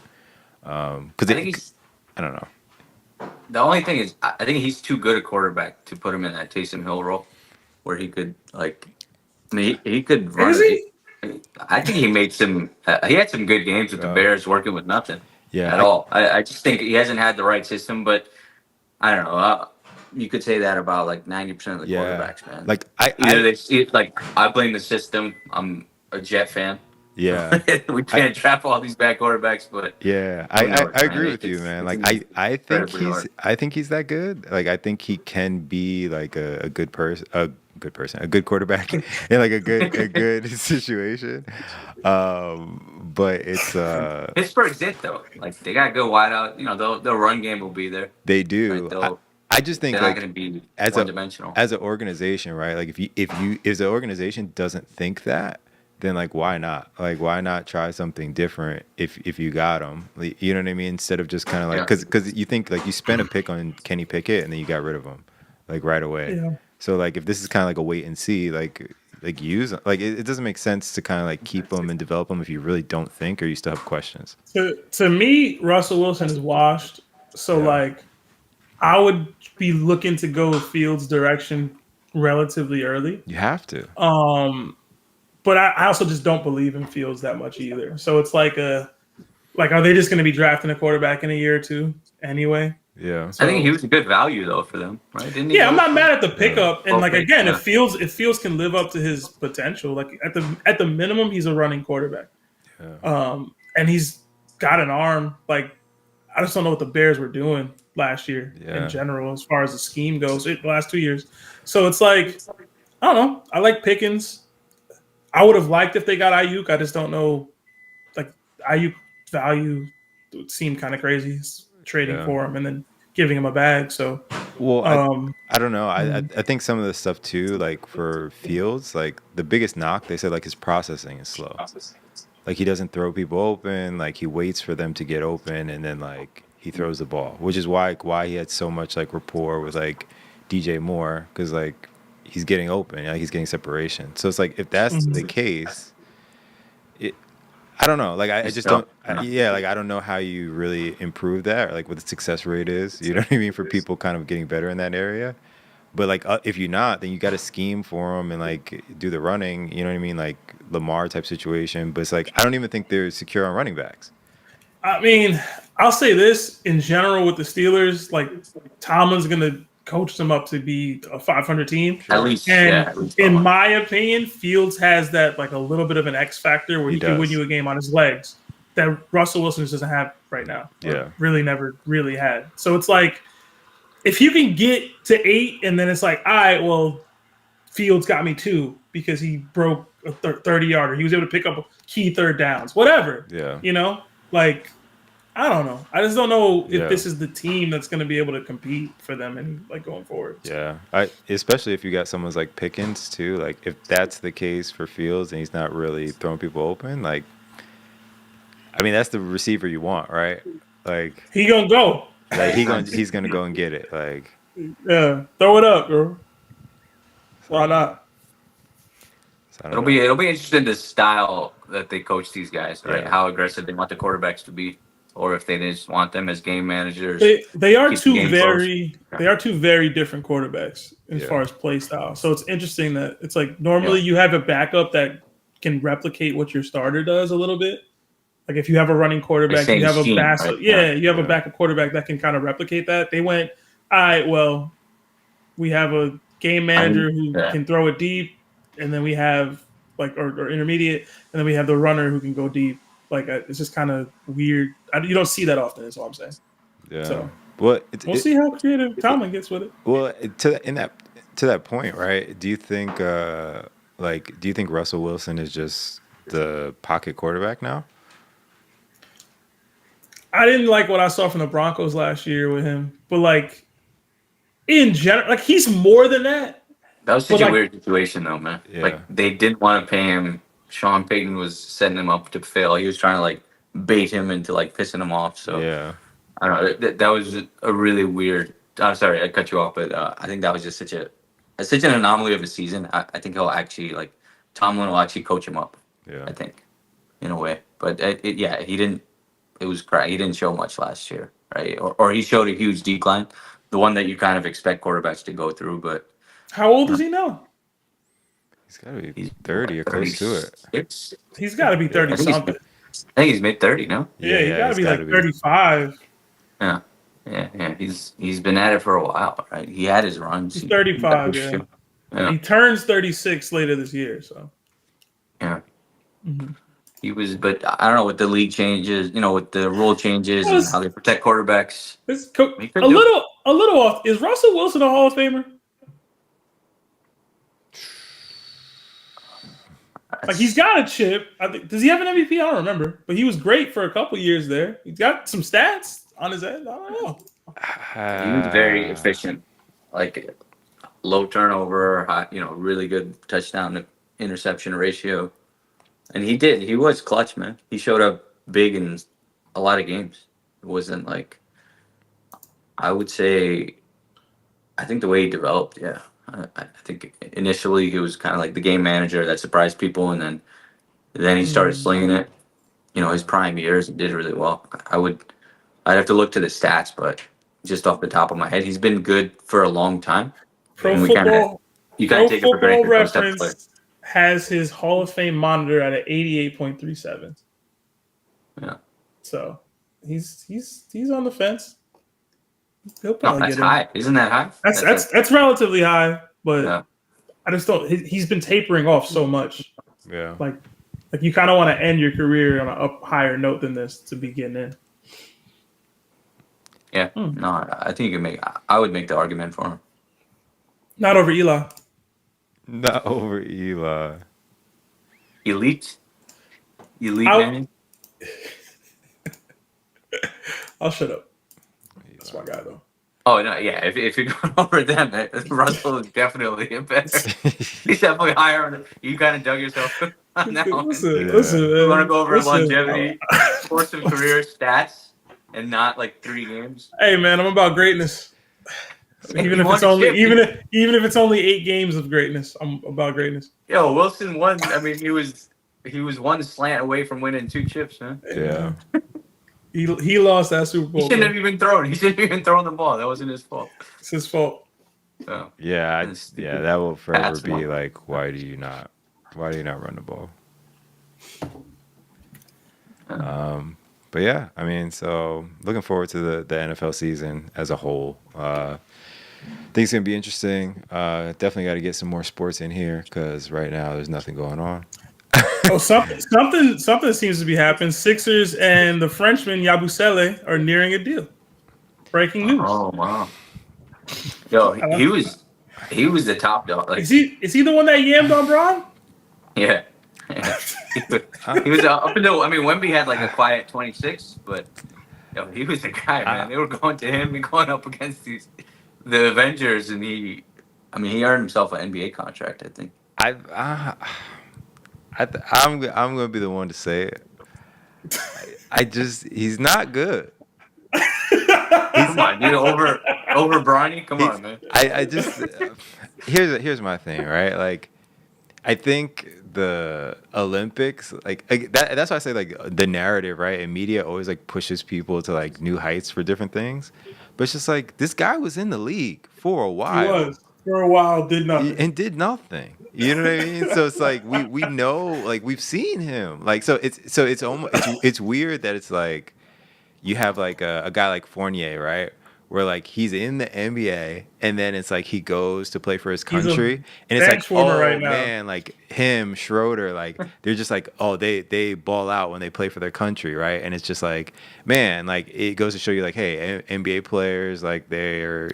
Because I don't know. The only thing is, I think he's too good a quarterback to put him in that Taysom Hill role, where he could he could run. Is he? I think he made some. He had some good games with the Bears, working with nothing. Yeah, at all. I just think he hasn't had the right system, but I don't know. you could say that about like 90% of the Yeah. quarterbacks, man. Like Either they see it, like I blame the system. I'm a Jet fan. yeah. We can't trap all these bad quarterbacks, but Yeah, who knows, I man? agree with you, man. Like It's incredibly hard. I think he's that good. Like I think he can be like a good person, a good quarterback in like a good situation. But it's Pittsburgh's it though. Like they got good wideout. You know, they'll run game will be there, they right? do. I just They're think not going like to be as one dimensional. an organization, right? Like if the organization doesn't think that, then like why not? Like why not try something different if you got them? You know what I mean? Instead of just kind of like Yeah. because you think like you spent a pick on Kenny Pickett and then you got rid of him like right away. Yeah. So like if this is kind of like a wait and see, like use like it doesn't make sense to kind of like keep them and develop them if you really don't think or you still have questions. To me, Russell Wilson is washed. So Yeah. like, I would be looking to go Fields' direction relatively early. You have to. But I also just don't believe in Fields that much either. So it's like are they just going to be drafting a quarterback in a year or two anyway? Yeah. I think he was a good value though for them, right? Didn't he? Yeah, I'm not mad at the pickup. And like Okay, again, yeah. if Fields can live up to his potential, like at the minimum, he's a running quarterback. And he's got an arm. Like I just don't know what the Bears were doing last year in general as far as the scheme goes. The last 2 years, so it's like I don't know. I like Pickens. I would have liked if they got Ayuk. I just don't know. Like Ayuk value would seem kind of crazy trading for him and then giving him a bag. So Well, I don't know. I think some of the stuff too, like for Fields, like the biggest knock, they said like his processing is slow. Like he doesn't throw people open. Like he waits for them to get open and then like he throws the ball, which is why he had so much like rapport with like DJ Moore because like he's getting open, like he's getting separation. So it's like if that's the case, I don't know. Like I just don't. Like I don't know how you really improve that, or like what the success rate is. You know what I mean for people kind of getting better in that area. But like if you're not, then you got to scheme for them and like do the running. You know what I mean, like Lamar type situation. But it's like I don't even think they're secure on running backs. I mean, I'll say this in general with the Steelers, like Tomlin's going to coach them up to be a 500 team. At least, and at least in my opinion, Fields has that like a little bit of an X factor where he can win you a game on his legs that Russell Wilson just doesn't have right now. Yeah. Really never really had. So it's like if you can get to 8 and then it's like, all right, well, Fields got me 2 because he broke a 30-yarder. He was able to pick up key third downs, whatever. Yeah. You know, like, I don't know. I just don't know if this is the team that's going to be able to compete for them and like going forward. Yeah, especially if you got someone like Pickens too. Like if that's the case for Fields and he's not really throwing people open, like, I mean that's the receiver you want, right? Like he gonna go. Like he's gonna go and get it. Like yeah, throw it up, girl. Why not? So it'll be interesting the style that they coach these guys, right? Yeah. How aggressive they want the quarterbacks to be, or if they just want them as game managers. They are two very different quarterbacks as far as play style. So it's interesting that it's like normally you have a backup that can replicate what your starter does a little bit. Like if you have a running quarterback, you have a a backup quarterback that can kind of replicate that. They went, all right, well, we have a game manager who can throw it deep, and then we have like or intermediate, and then we have the runner who can go deep. Like it's just kind of weird. You don't see that often. Is all I'm saying. Yeah. So we'll see how creative Tomlin gets with it. Well, to that point, right? Do you think Russell Wilson is just the pocket quarterback now? I didn't like what I saw from the Broncos last year with him, but like in general, like he's more than that. That was such a weird situation, though, man. Yeah. Like they didn't want to pay him. Sean Payton was setting him up to fail. He was trying to like bait him into like pissing him off. So yeah, I don't know. That was a really weird. I'm sorry, I cut you off, but I think that was just such an anomaly of a season. I think he'll actually like Tomlin will actually coach him up. Yeah, I think in a way, but he didn't. It was crazy. He didn't show much last year, right? Or he showed a huge decline, the one that you kind of expect quarterbacks to go through. But how old is he now? He's got to be 30 or close to it. He's got to be 30 something. I think he's mid-30, no? Yeah, he got to be like 35. Yeah. Yeah. He's been at it for a while, right? He had his runs. He's He got 35. his Yeah, shoe. Yeah, he turns 36 later this year. So yeah. Mhm. He was, but I don't know with the league changes, with the rule changes Well, and how they protect quarterbacks. He a could do it. little off. Is Russell Wilson a Hall of Famer? Like he's That's, got a chip. I think, does he have an MVP? I don't remember, but he was great for a couple years there. He's got some stats on his head. I don't know. he was very efficient, like low turnover, high, really good touchdown to interception ratio. And he did. He was clutch, man. He showed up big in a lot of games. It wasn't like I would say. I think the way he developed, yeah. I think initially he was kind of like the game manager that surprised people, and then he started Mm. slinging it. His prime years, he did really well. I'd have to look to the stats, but just off the top of my head, he's been good for a long time, Pro and football you kind Pro of take it for Football granted those type of players. Reference has his Hall of Fame monitor at an 88.37. Yeah. So he's on the fence. He'll No, probably that's get in. high. Isn't that high? That's relatively high, but Yeah. I just don't. He's been tapering off so much. Yeah. Like you kind of want to end your career on a up higher note than this to be getting in. Yeah. No, I think I would make the argument for him. Not over Eli. Not over Eli. Elite I'll, man. I'll shut up. That's my guy though. Oh no, yeah. If you're going over them, Russell is definitely better. He's definitely higher. You kind of dug yourself on that one. Listen, Yeah. listen, man. You want to go over Listen. longevity, course of career stats, and not like 3 games. Hey man, I'm about greatness. Even He if won it's a only chip. even if it's only 8 games of greatness, I'm about greatness. Yo, Wilson won. I mean, he was one slant away from winning 2 chips, man. Yeah. He lost that Super He Bowl. shouldn't Man. have even thrown. He shouldn't have even thrown the ball. That wasn't his fault. It's his fault. So, Yeah. and stupid That will forever Pats be won. like, why do you not run the ball? But yeah, I mean, so looking forward to the NFL season as a whole. I think it's gonna be interesting. Definitely got to get some more sports in here because right now there's nothing going on. Oh, something seems to be happening. Sixers and the Frenchman Yabusele are nearing a deal. Breaking news. Oh wow. Yo, he was the top dog. Like, Is he the one that yammed on Braun? yeah. He was up until Wemby had like a quiet 26, but he was the guy, man. They were going to him and going up against the Avengers, and he earned himself an NBA contract, I think. I'm gonna be the one to say it. He's not good. Come on, dude, over Bronny. Come on, man. I just here's my thing, right? Like, I think the Olympics, that's why I say like the narrative, right? And media always like pushes people to like new heights for different things. But it's just like this guy was in the league for a He while. was for a while. Did nothing. And did nothing. You know what I mean? So it's like we know, like we've seen him. Like it's almost it's weird that it's like you have like a guy like Fournier, right? Where like he's in the NBA and then it's like he goes to play for his He's a country and it's like, bench warmer oh right now. man, like him, Schroeder, like they're just like, oh, they ball out when they play for their country, right? And it's just like, man, like it goes to show you like, hey, NBA players, like they're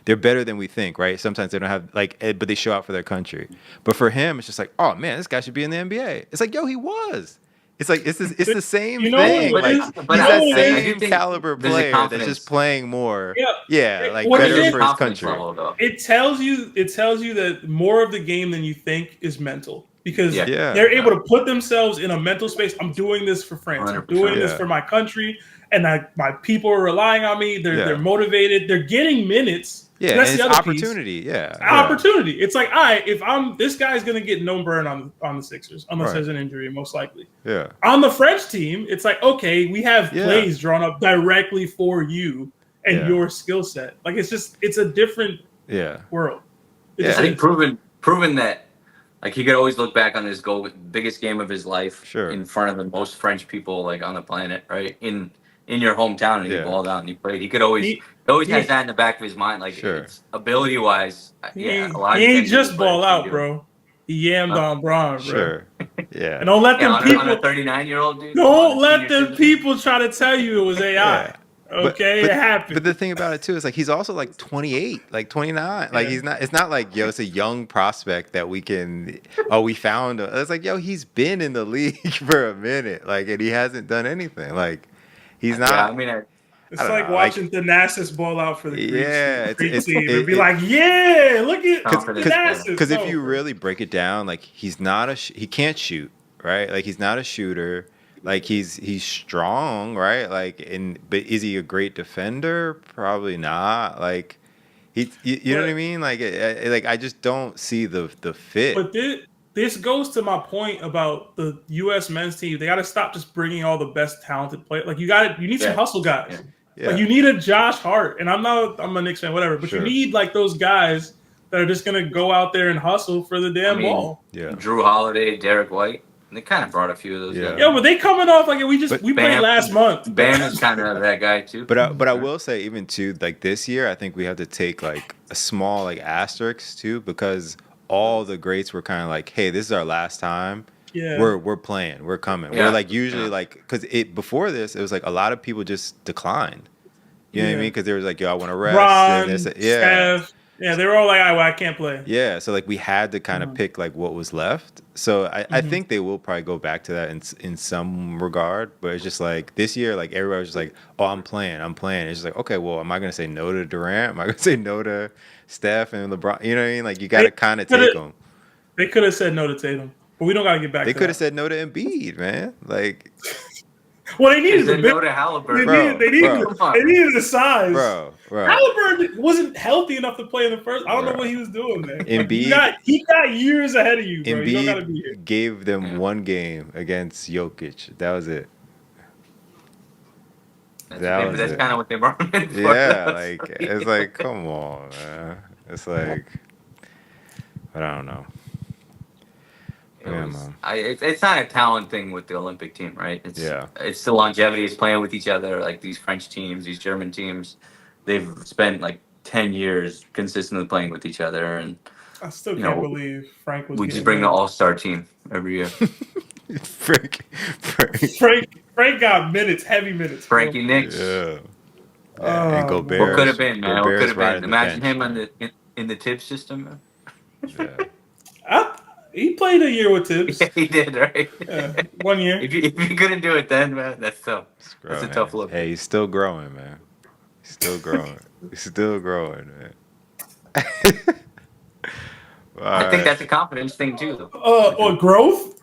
better than we think, right? Sometimes they don't have but they show out for their country. But for him, it's just like, oh man, this guy should be in the NBA. It's like, yo, he was. It's like it's the same You know thing. what Like it is? he's You know that what it is? same caliber There's a player that's confidence. just playing more. Yeah. Like What it better is- for his Confidence country. level, though. It tells you that more of the game than you think is mental because Yeah. Yeah. they're able to put themselves in a mental space. I'm doing this for France. I'm 100%. doing this Yeah. for my country, and my people are relying on me. They're motivated. They're getting minutes. Yeah, That's and the it's other piece. opportunity. Yeah. Opportunity. It's like, all right, if this guy's gonna get no burn on the Sixers unless Right. there's an injury, most likely. Yeah. On the French team, it's like, okay, we have Yeah. plays drawn up directly for you and Yeah. your skill set. Like it's a different Yeah. world. It Yeah. just I think is. proven that like he could always look back on this biggest game of his life Sure. in front of the most French people like on the planet, right? In in your hometown and he Yeah. balled out and he played. He could always He has that in the back of his mind. Like Sure. it's ability wise, yeah. A lot he of ain't defensive just players ball can out, do it. bro. He yammed on Braun, bro. Sure. Yeah. And don't let Yeah, them on people. a 39-year-old dude. Don't on a let senior them citizen. people try to tell you it was AI. Yeah. Okay, it happened. But the thing about it too is like he's also like 28, like 29. Like he's not. It's not like yo, it's a young prospect that we can. Oh, we found. It's like yo, he's been in the league for a minute, like, and he hasn't done anything. Like he's not. Yeah, I mean, It's I don't like know, watching Thanasis ball out for the Yeah, Greek it's- team it- and be it- like, yeah, look at Confidence, Thanasis. Because if No, you bro. really break it down, like he's not he can't shoot, right? Like he's not a shooter. Like he's strong, right? Like but is he a great defender? Probably not. Like you know what I mean? Like I just don't see the fit. But this goes to my point about the U.S. men's team. They got to stop just bringing all the best talented players. Like you need some Yeah. hustle guys. Yeah. Yeah. Like you need a Josh Hart, and I'm a Knicks fan, whatever. But Sure. you need like those guys that are just gonna go out there and hustle for the damn ball. Yeah. Drew Holiday, Derek White. They kind of brought a few of those. Yeah. guys. Yeah, but they coming off like we But played Bam- last month. Bam is kind of that guy too. But I will say even too like this year I think we have to take like a small like asterisk too because all the greats were kind of like, hey, this is our last time. Yeah, We're playing. We're coming. Yeah. We're like usually like because before this it was like a lot of people just declined. You know what I Yeah. mean? Because they was like, yo, I want to rest. Ron, and this, Steph. Yeah, they were all like, I can't play. Yeah, so like we had to kind of pick like what was left. So I Mhm. think they will probably go back to that in some regard. But it's just like this year, like everybody was just like, oh, I'm playing. It's just like, okay, well, am I gonna say no to Durant? Am I gonna say no to Steph and LeBron? You know what I mean? Like you got to kind of take them. They could have said no to Tatum, but we don't got to get back. They to could have that. said no to Embiid, man. Like, Well, they needed They a no big. to Halliburton. Bro, They needed the size. bro. Halliburton wasn't healthy enough to play in the first. I don't know Bro. what he was doing, man. Like, Embiid- he got years ahead of you, bro. You don't gotta be here. Embiid gave them Yeah. one game against Jokic. That was it. That's was it. kind of what they brought him in for. Yeah, like it's like, come on, man. It's like, but I don't know. It Yeah, was- man. it's not a talent thing with the Olympic team, right? It's the longevity. It's playing with each other, like these French teams, these German teams. They've spent like 10 years consistently playing with each other, and I still You can't know, believe Frank was. we just getting bring the minutes. all-star team every year. Frank. Frank got minutes, heavy minutes. bro. Frankie Nicks. Yeah. Oh, And Gobert. What could have been, man? What Gobert's could have riding been? the Imagine bench, him on man. in the Tibbs system. Man. Yeah. He played a year with Tibbs. Yeah, he did, right? 1 year. If you couldn't do it then, man, that's tough. It's That's a growing. tough look. Hey, he's still growing, man. He's still growing. He's still growing, man. I think that's a confidence thing too, though. Or growth.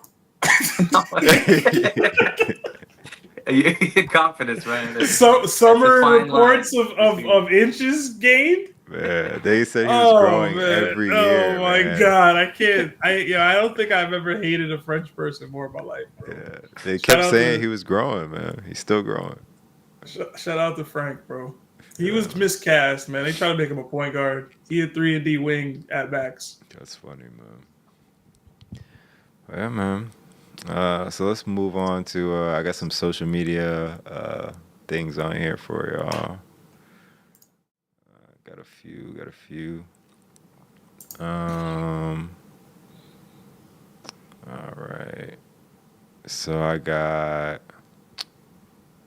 Confidence, man. So summer fine reports line. of inches gained. Man, they said he was growing every year. Oh my man. god, I can't. I don't think I've ever hated a French person more in my life, bro. Yeah, they Shout kept out saying to- he was growing, man. He's still growing. Shout out to Frank, bro. He was miscast, man. They tried to make him a point guard. He had 3-and-D wing at max. That's funny, man. Yeah, man. So let's move on to I got some social media things on here for y'all. Got a few. All right. So I got.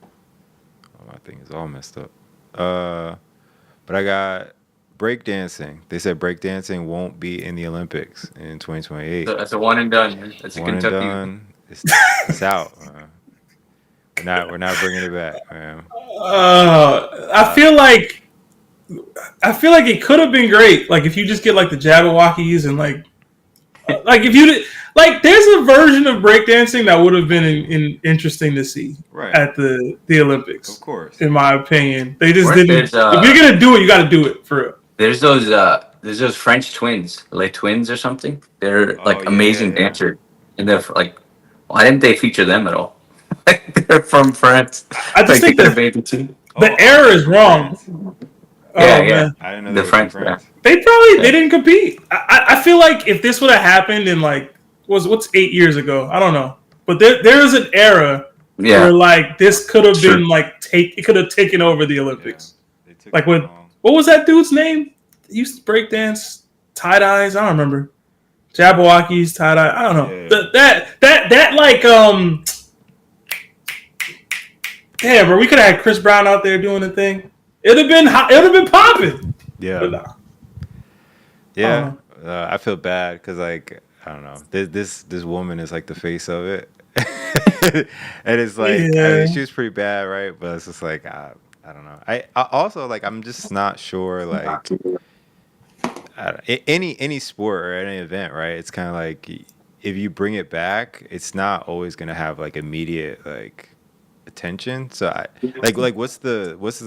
Oh, my thing is all messed up. But I got breakdancing. They said breakdancing won't be in the Olympics in 2028. That's a one and done. Man. That's a One and Kentucky. done. It's out. We're not bringing it back, man. I feel like it could have been great. Like if you just get like the Jabberwockies and like if you did, like there's a version of breakdancing that would have been interesting to see Right. at the Olympics. Of course. In my opinion, they just What? didn't. There's, if you're gonna do it, you got to do it for real. There's those French twins, like twins or something. They're like yeah, amazing yeah, yeah. dancers, and they're like, why didn't they feature them at all? Like they're from France. I just think they're the baby too. era is wrong. Yeah, Oh, yeah. man. I didn't know The they were French, friends. They probably they didn't compete. I feel like if this would have happened in like what's 8 years ago, I don't know, but there is an era Yeah, where like this could have Sure. been like taken over the Olympics. They took Like it what wrong. was that dude's name? He used to break dance, tie dyes. I don't remember. Jabberwockies, tie dye. I don't know. Yeah. That like damn, bro. We could have had Chris Brown out there doing the thing. It'd have been popping. Yeah. But nah. Yeah, I feel bad because like I don't know, this woman is like the face of it, and it's like I Yeah. mean she was pretty bad, right? But it's just like I don't know. I also like I'm just not sure like any sport or any event, right? It's kind of like if you bring it back, it's not always gonna have like immediate like attention. So I like what's the what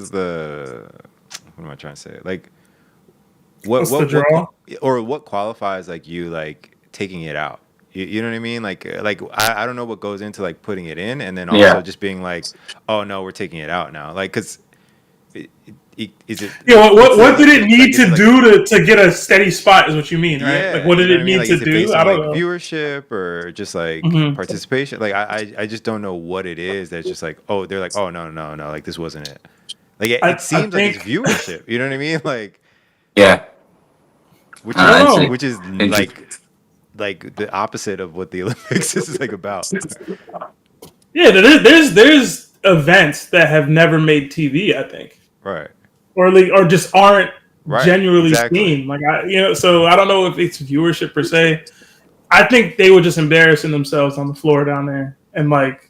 am I trying to say? Like What's the draw? what qualifies like you like taking it out? You know what I mean? Like I don't know what goes into like putting it in and then also just being like, oh no, we're taking it out now. Like because is it? Yeah. What did it like, need is it, to like, do to get a steady spot? Is what you mean, right? yeah, Like what you did know what it I mean? need Like, to is it do? based I on don't like know. viewership or just like Mhm. participation? Like I just don't know what it is that's just like, oh, they're like, oh no, like this wasn't it. Like it I seems like it's think viewership. You know what I mean? Like Yeah. which I is don't know. which is Interesting. like the opposite of what the Olympics is like about. Yeah, there's events that have never made TV. I think, Right. or just aren't Right. genuinely Exactly. seen. Like so I don't know if it's viewership per se. I think they were just embarrassing themselves on the floor down there, and like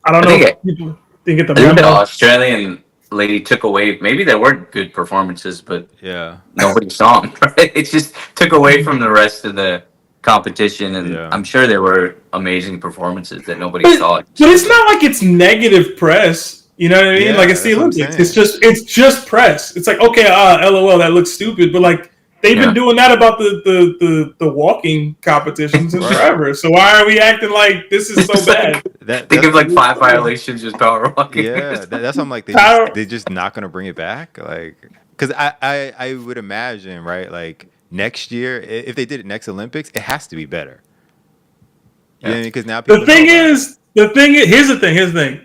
I don't I know think if people didn't get the I think the memo. Australian lady took away. Maybe there were good performances, but Yeah. nobody saw them. Right? It just took away from the rest of the competition, and Yeah. I'm sure there were amazing performances that nobody But saw. but it's not like it's negative press. You know what I mean? Like Yeah. it's the That's what I'm Olympics. saying. It's just press. It's like okay, LOL, that looks stupid, but like they've been Yeah. doing that about the walking competition since Right. forever. So why are we acting like this is so It's like, bad? think That's of like 5 violations just power walking. yeah. That's why I'm like Power, they just not gonna bring it back. Like because I would imagine right like next year if they did it next Olympics it has to be better. You know what I mean? Because now people the know thing about it. is, here's the thing.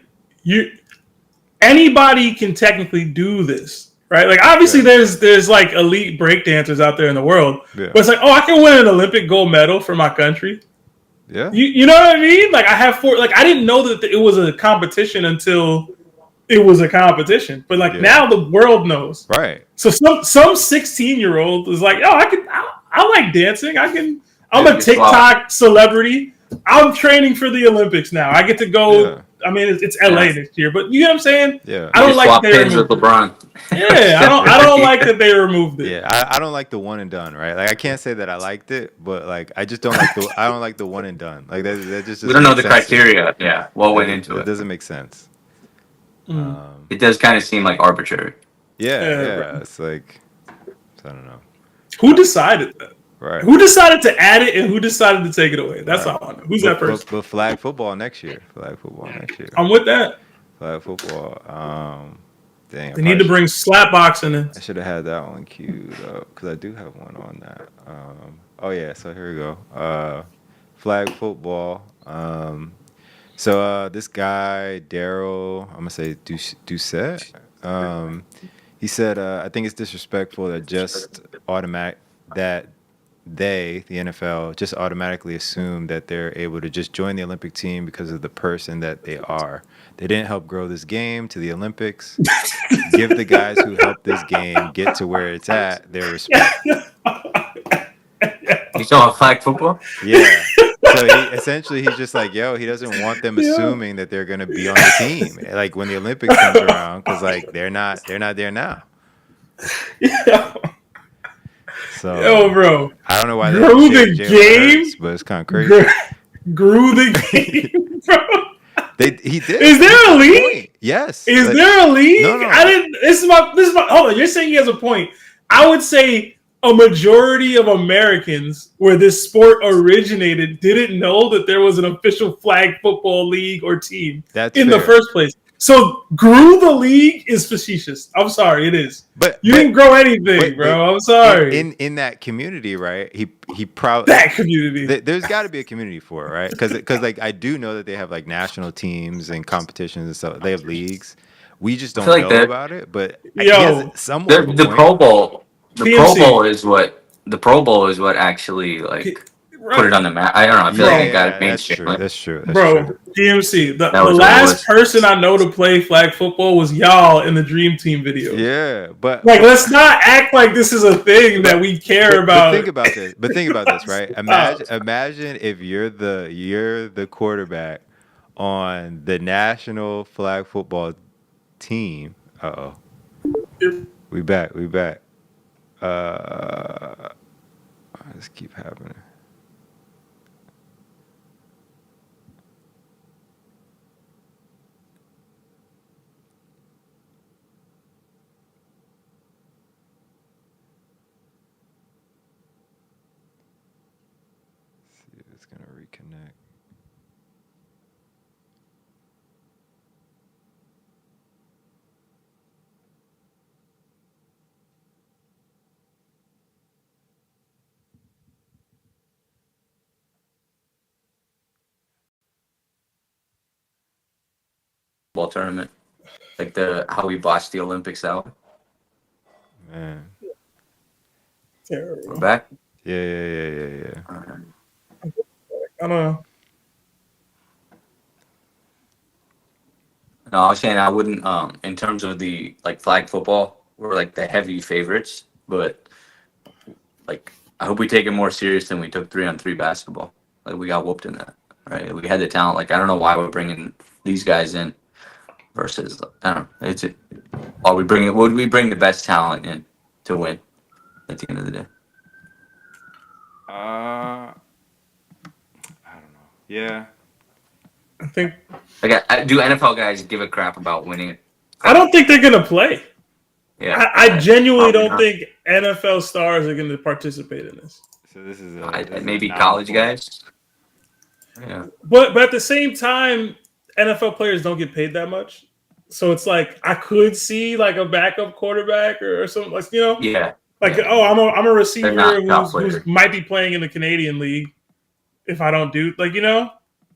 Anybody can technically do this, right? Like obviously Yeah. there's like elite breakdancers out there in the world, Yeah. but it's like, oh, I can win an Olympic gold medal for my country. Yeah. You know what I mean? Like I have I didn't know that it was a competition until it was a competition. But like Yeah. now the world knows. Right. So some 16-year-old is like, oh, I like dancing. I'm Yeah, a you swap. TikTok celebrity. I'm training for the Olympics now. I get to go. Yeah. I mean, it's LA Yeah. next year, but you know what I'm saying? Yeah. I don't Just like swap that they pins with removed it. LeBron. Yeah, I don't like that they removed it. Yeah, I don't like the one and done, right? Like I can't say that I liked it, but like I just don't like the one and done. Like that just We don't know doesn't the make sense to me. criteria. Yeah, what went into It it. doesn't make sense. Mm. It does kind of seem like arbitrary. Yeah, bro. It's like I don't know. Who decided that? Right. Who decided to add it and who decided to take it away? That's Right. all I know. Who's that person? But flag football next year. Flag football next year. I'm with that. Flag football. Dang. They need to bring slap boxing in. I should have had that one queued up because I do have one on that. Oh yeah, so here we go. Flag football. So this guy Daryl, I'm gonna say Doucette. He said, I think it's disrespectful that the NFL, just automatically assume that they're able to just join the Olympic team because of the person that they are. They didn't help grow this game to the Olympics. Give the guys who helped this game get to where it's at their respect. You saw flag football? Yeah. So he's just like, yo, he doesn't want them assuming that they're gonna be on the team, like when the Olympics comes around, because like they're not there now. Yeah. So Yo, bro. I don't know why they Grew didn't the shave Jalen game? Hurts, but it's kind of crazy. Grew the game, bro. He did. Is there a league? Point. Yes. Is Like, there a league? No. I didn't. This is my. Hold on. You're saying he has a point. I would say a majority of Americans where this sport originated didn't know that there was an official flag football league or team That's in fair. the first place. So grew the league is facetious. I'm sorry, it is. But You didn't grow anything, bro. I'm sorry. In that community, right? He probably That community. There's got to be a community for it, right? Because like I do know that they have like national teams and competitions and stuff. They have leagues We just I don't feel like know that about it. But he has Yo, somewhat of a the point. Pro Bowl, PMC, the Pro Bowl is what actually P- like put it right, on the map. I don't know. I feel like it bro, got it Yeah, that's mainstream. true. Like, That's true. That's true. bro, PMC. that The was what it last was. person I know to play flag football was y'all in the Dream Team videos. Yeah, Like, let's not act like this is a thing that we care but think about. about this. But think about this, right? Stop. Imagine if you're the quarterback on the national flag football team. Uh-oh. We back. We back. This keep happening. See if it's gonna reconnect. Football tournament, like the how we botched the Olympics out. Man. We're Terrible. back. Yeah. I don't know. No, I was saying I wouldn't. In terms of the like flag football, we're like the heavy favorites, but like I hope we take it more serious than we took 3-on-3 basketball. Like we got whooped in that, right? We had the talent. Like I don't know why we're bringing these guys in versus I don't know. Are we bringing? Would we bring the best talent in to win at the end of the day? I don't know. Yeah. I think Like, do NFL guys give a crap about winning? I don't think they're gonna play. Yeah, I genuinely probably don't not. think NFL stars are gonna participate in this. So this is Maybe a college non-point. guys. Yeah, But at the same time, NFL players don't get paid that much. So it's like I could see like a backup quarterback or something like yeah, like yeah. oh I'm a They're receiver not top who's players. might be playing in the Canadian League if I don't do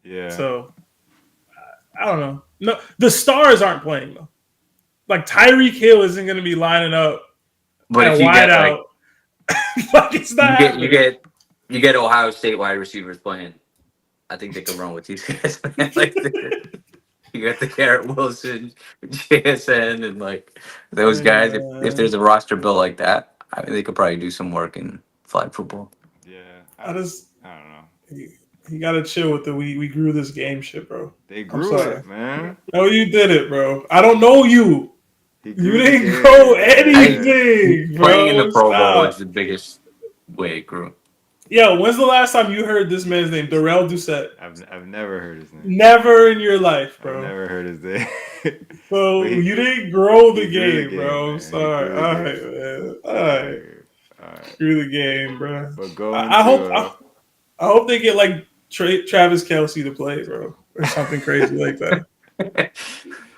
Yeah. So I don't know. No, the stars aren't playing though. Like Tyreek Hill isn't going to be lining up But at if you get wideout. Like it's not happening. you get Ohio State wide receivers playing, I think they could run with these guys. Like you got the Garrett Wilson, JSN, and like those guys. If there's a roster built like that, I mean, they could probably do some work in flag football. Yeah. I don't know. You gotta chill with the we grew this game shit, bro. They I'm grew sorry. it, man. No, you did it, bro. I don't know you. He You grew the didn't game, grow man. anything, bro. Playing in the Pro Bowl Stop. is the biggest way it grew. Yo, when's the last time you heard this man's name, Darrell Doucette? I've never heard his name. Never in your life, bro. I've never heard his name. So But you didn't grow the he grew the game, game, bro. man. I'm He sorry. grew the All game. right, man. All right. All right. Screw the game, bro. But going I hope they get like Travis Kelce to play, bro, or something crazy like that.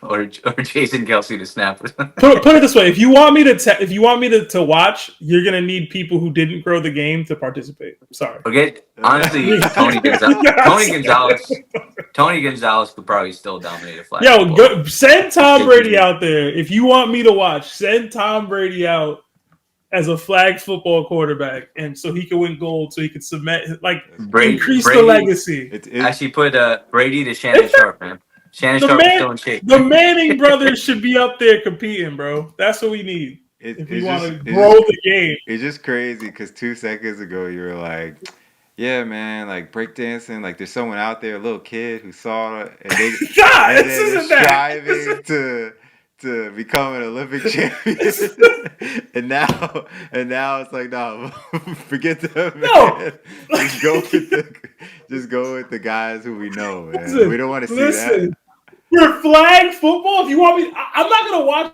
or Jason Kelsey to snap. Put it this way: if you want me to watch, you're gonna need people who didn't grow the game to participate. Sorry. Okay, honestly, Tony Gonzalez could probably still dominate a flag. Yo, send Tom Brady out there if you want me to watch. Send Tom Brady out as a flag football quarterback, and so he can win gold, so he can increase the legacy. Actually, put Brady to Shannon Sharp, man. Shannon Sharp is still in shape. The Manning brothers should be up there competing, bro. That's what we need if we want to grow the game. It's just crazy because 2 seconds ago you were like, "Yeah, man, like breakdancing, like there's someone out there, a little kid who saw it, and they're striving to become an Olympic champion." and now it's like, no, forget them. No, just go with the guys who we know, man. Listen, we don't want to see that. For flag football, if you want me, I'm not gonna watch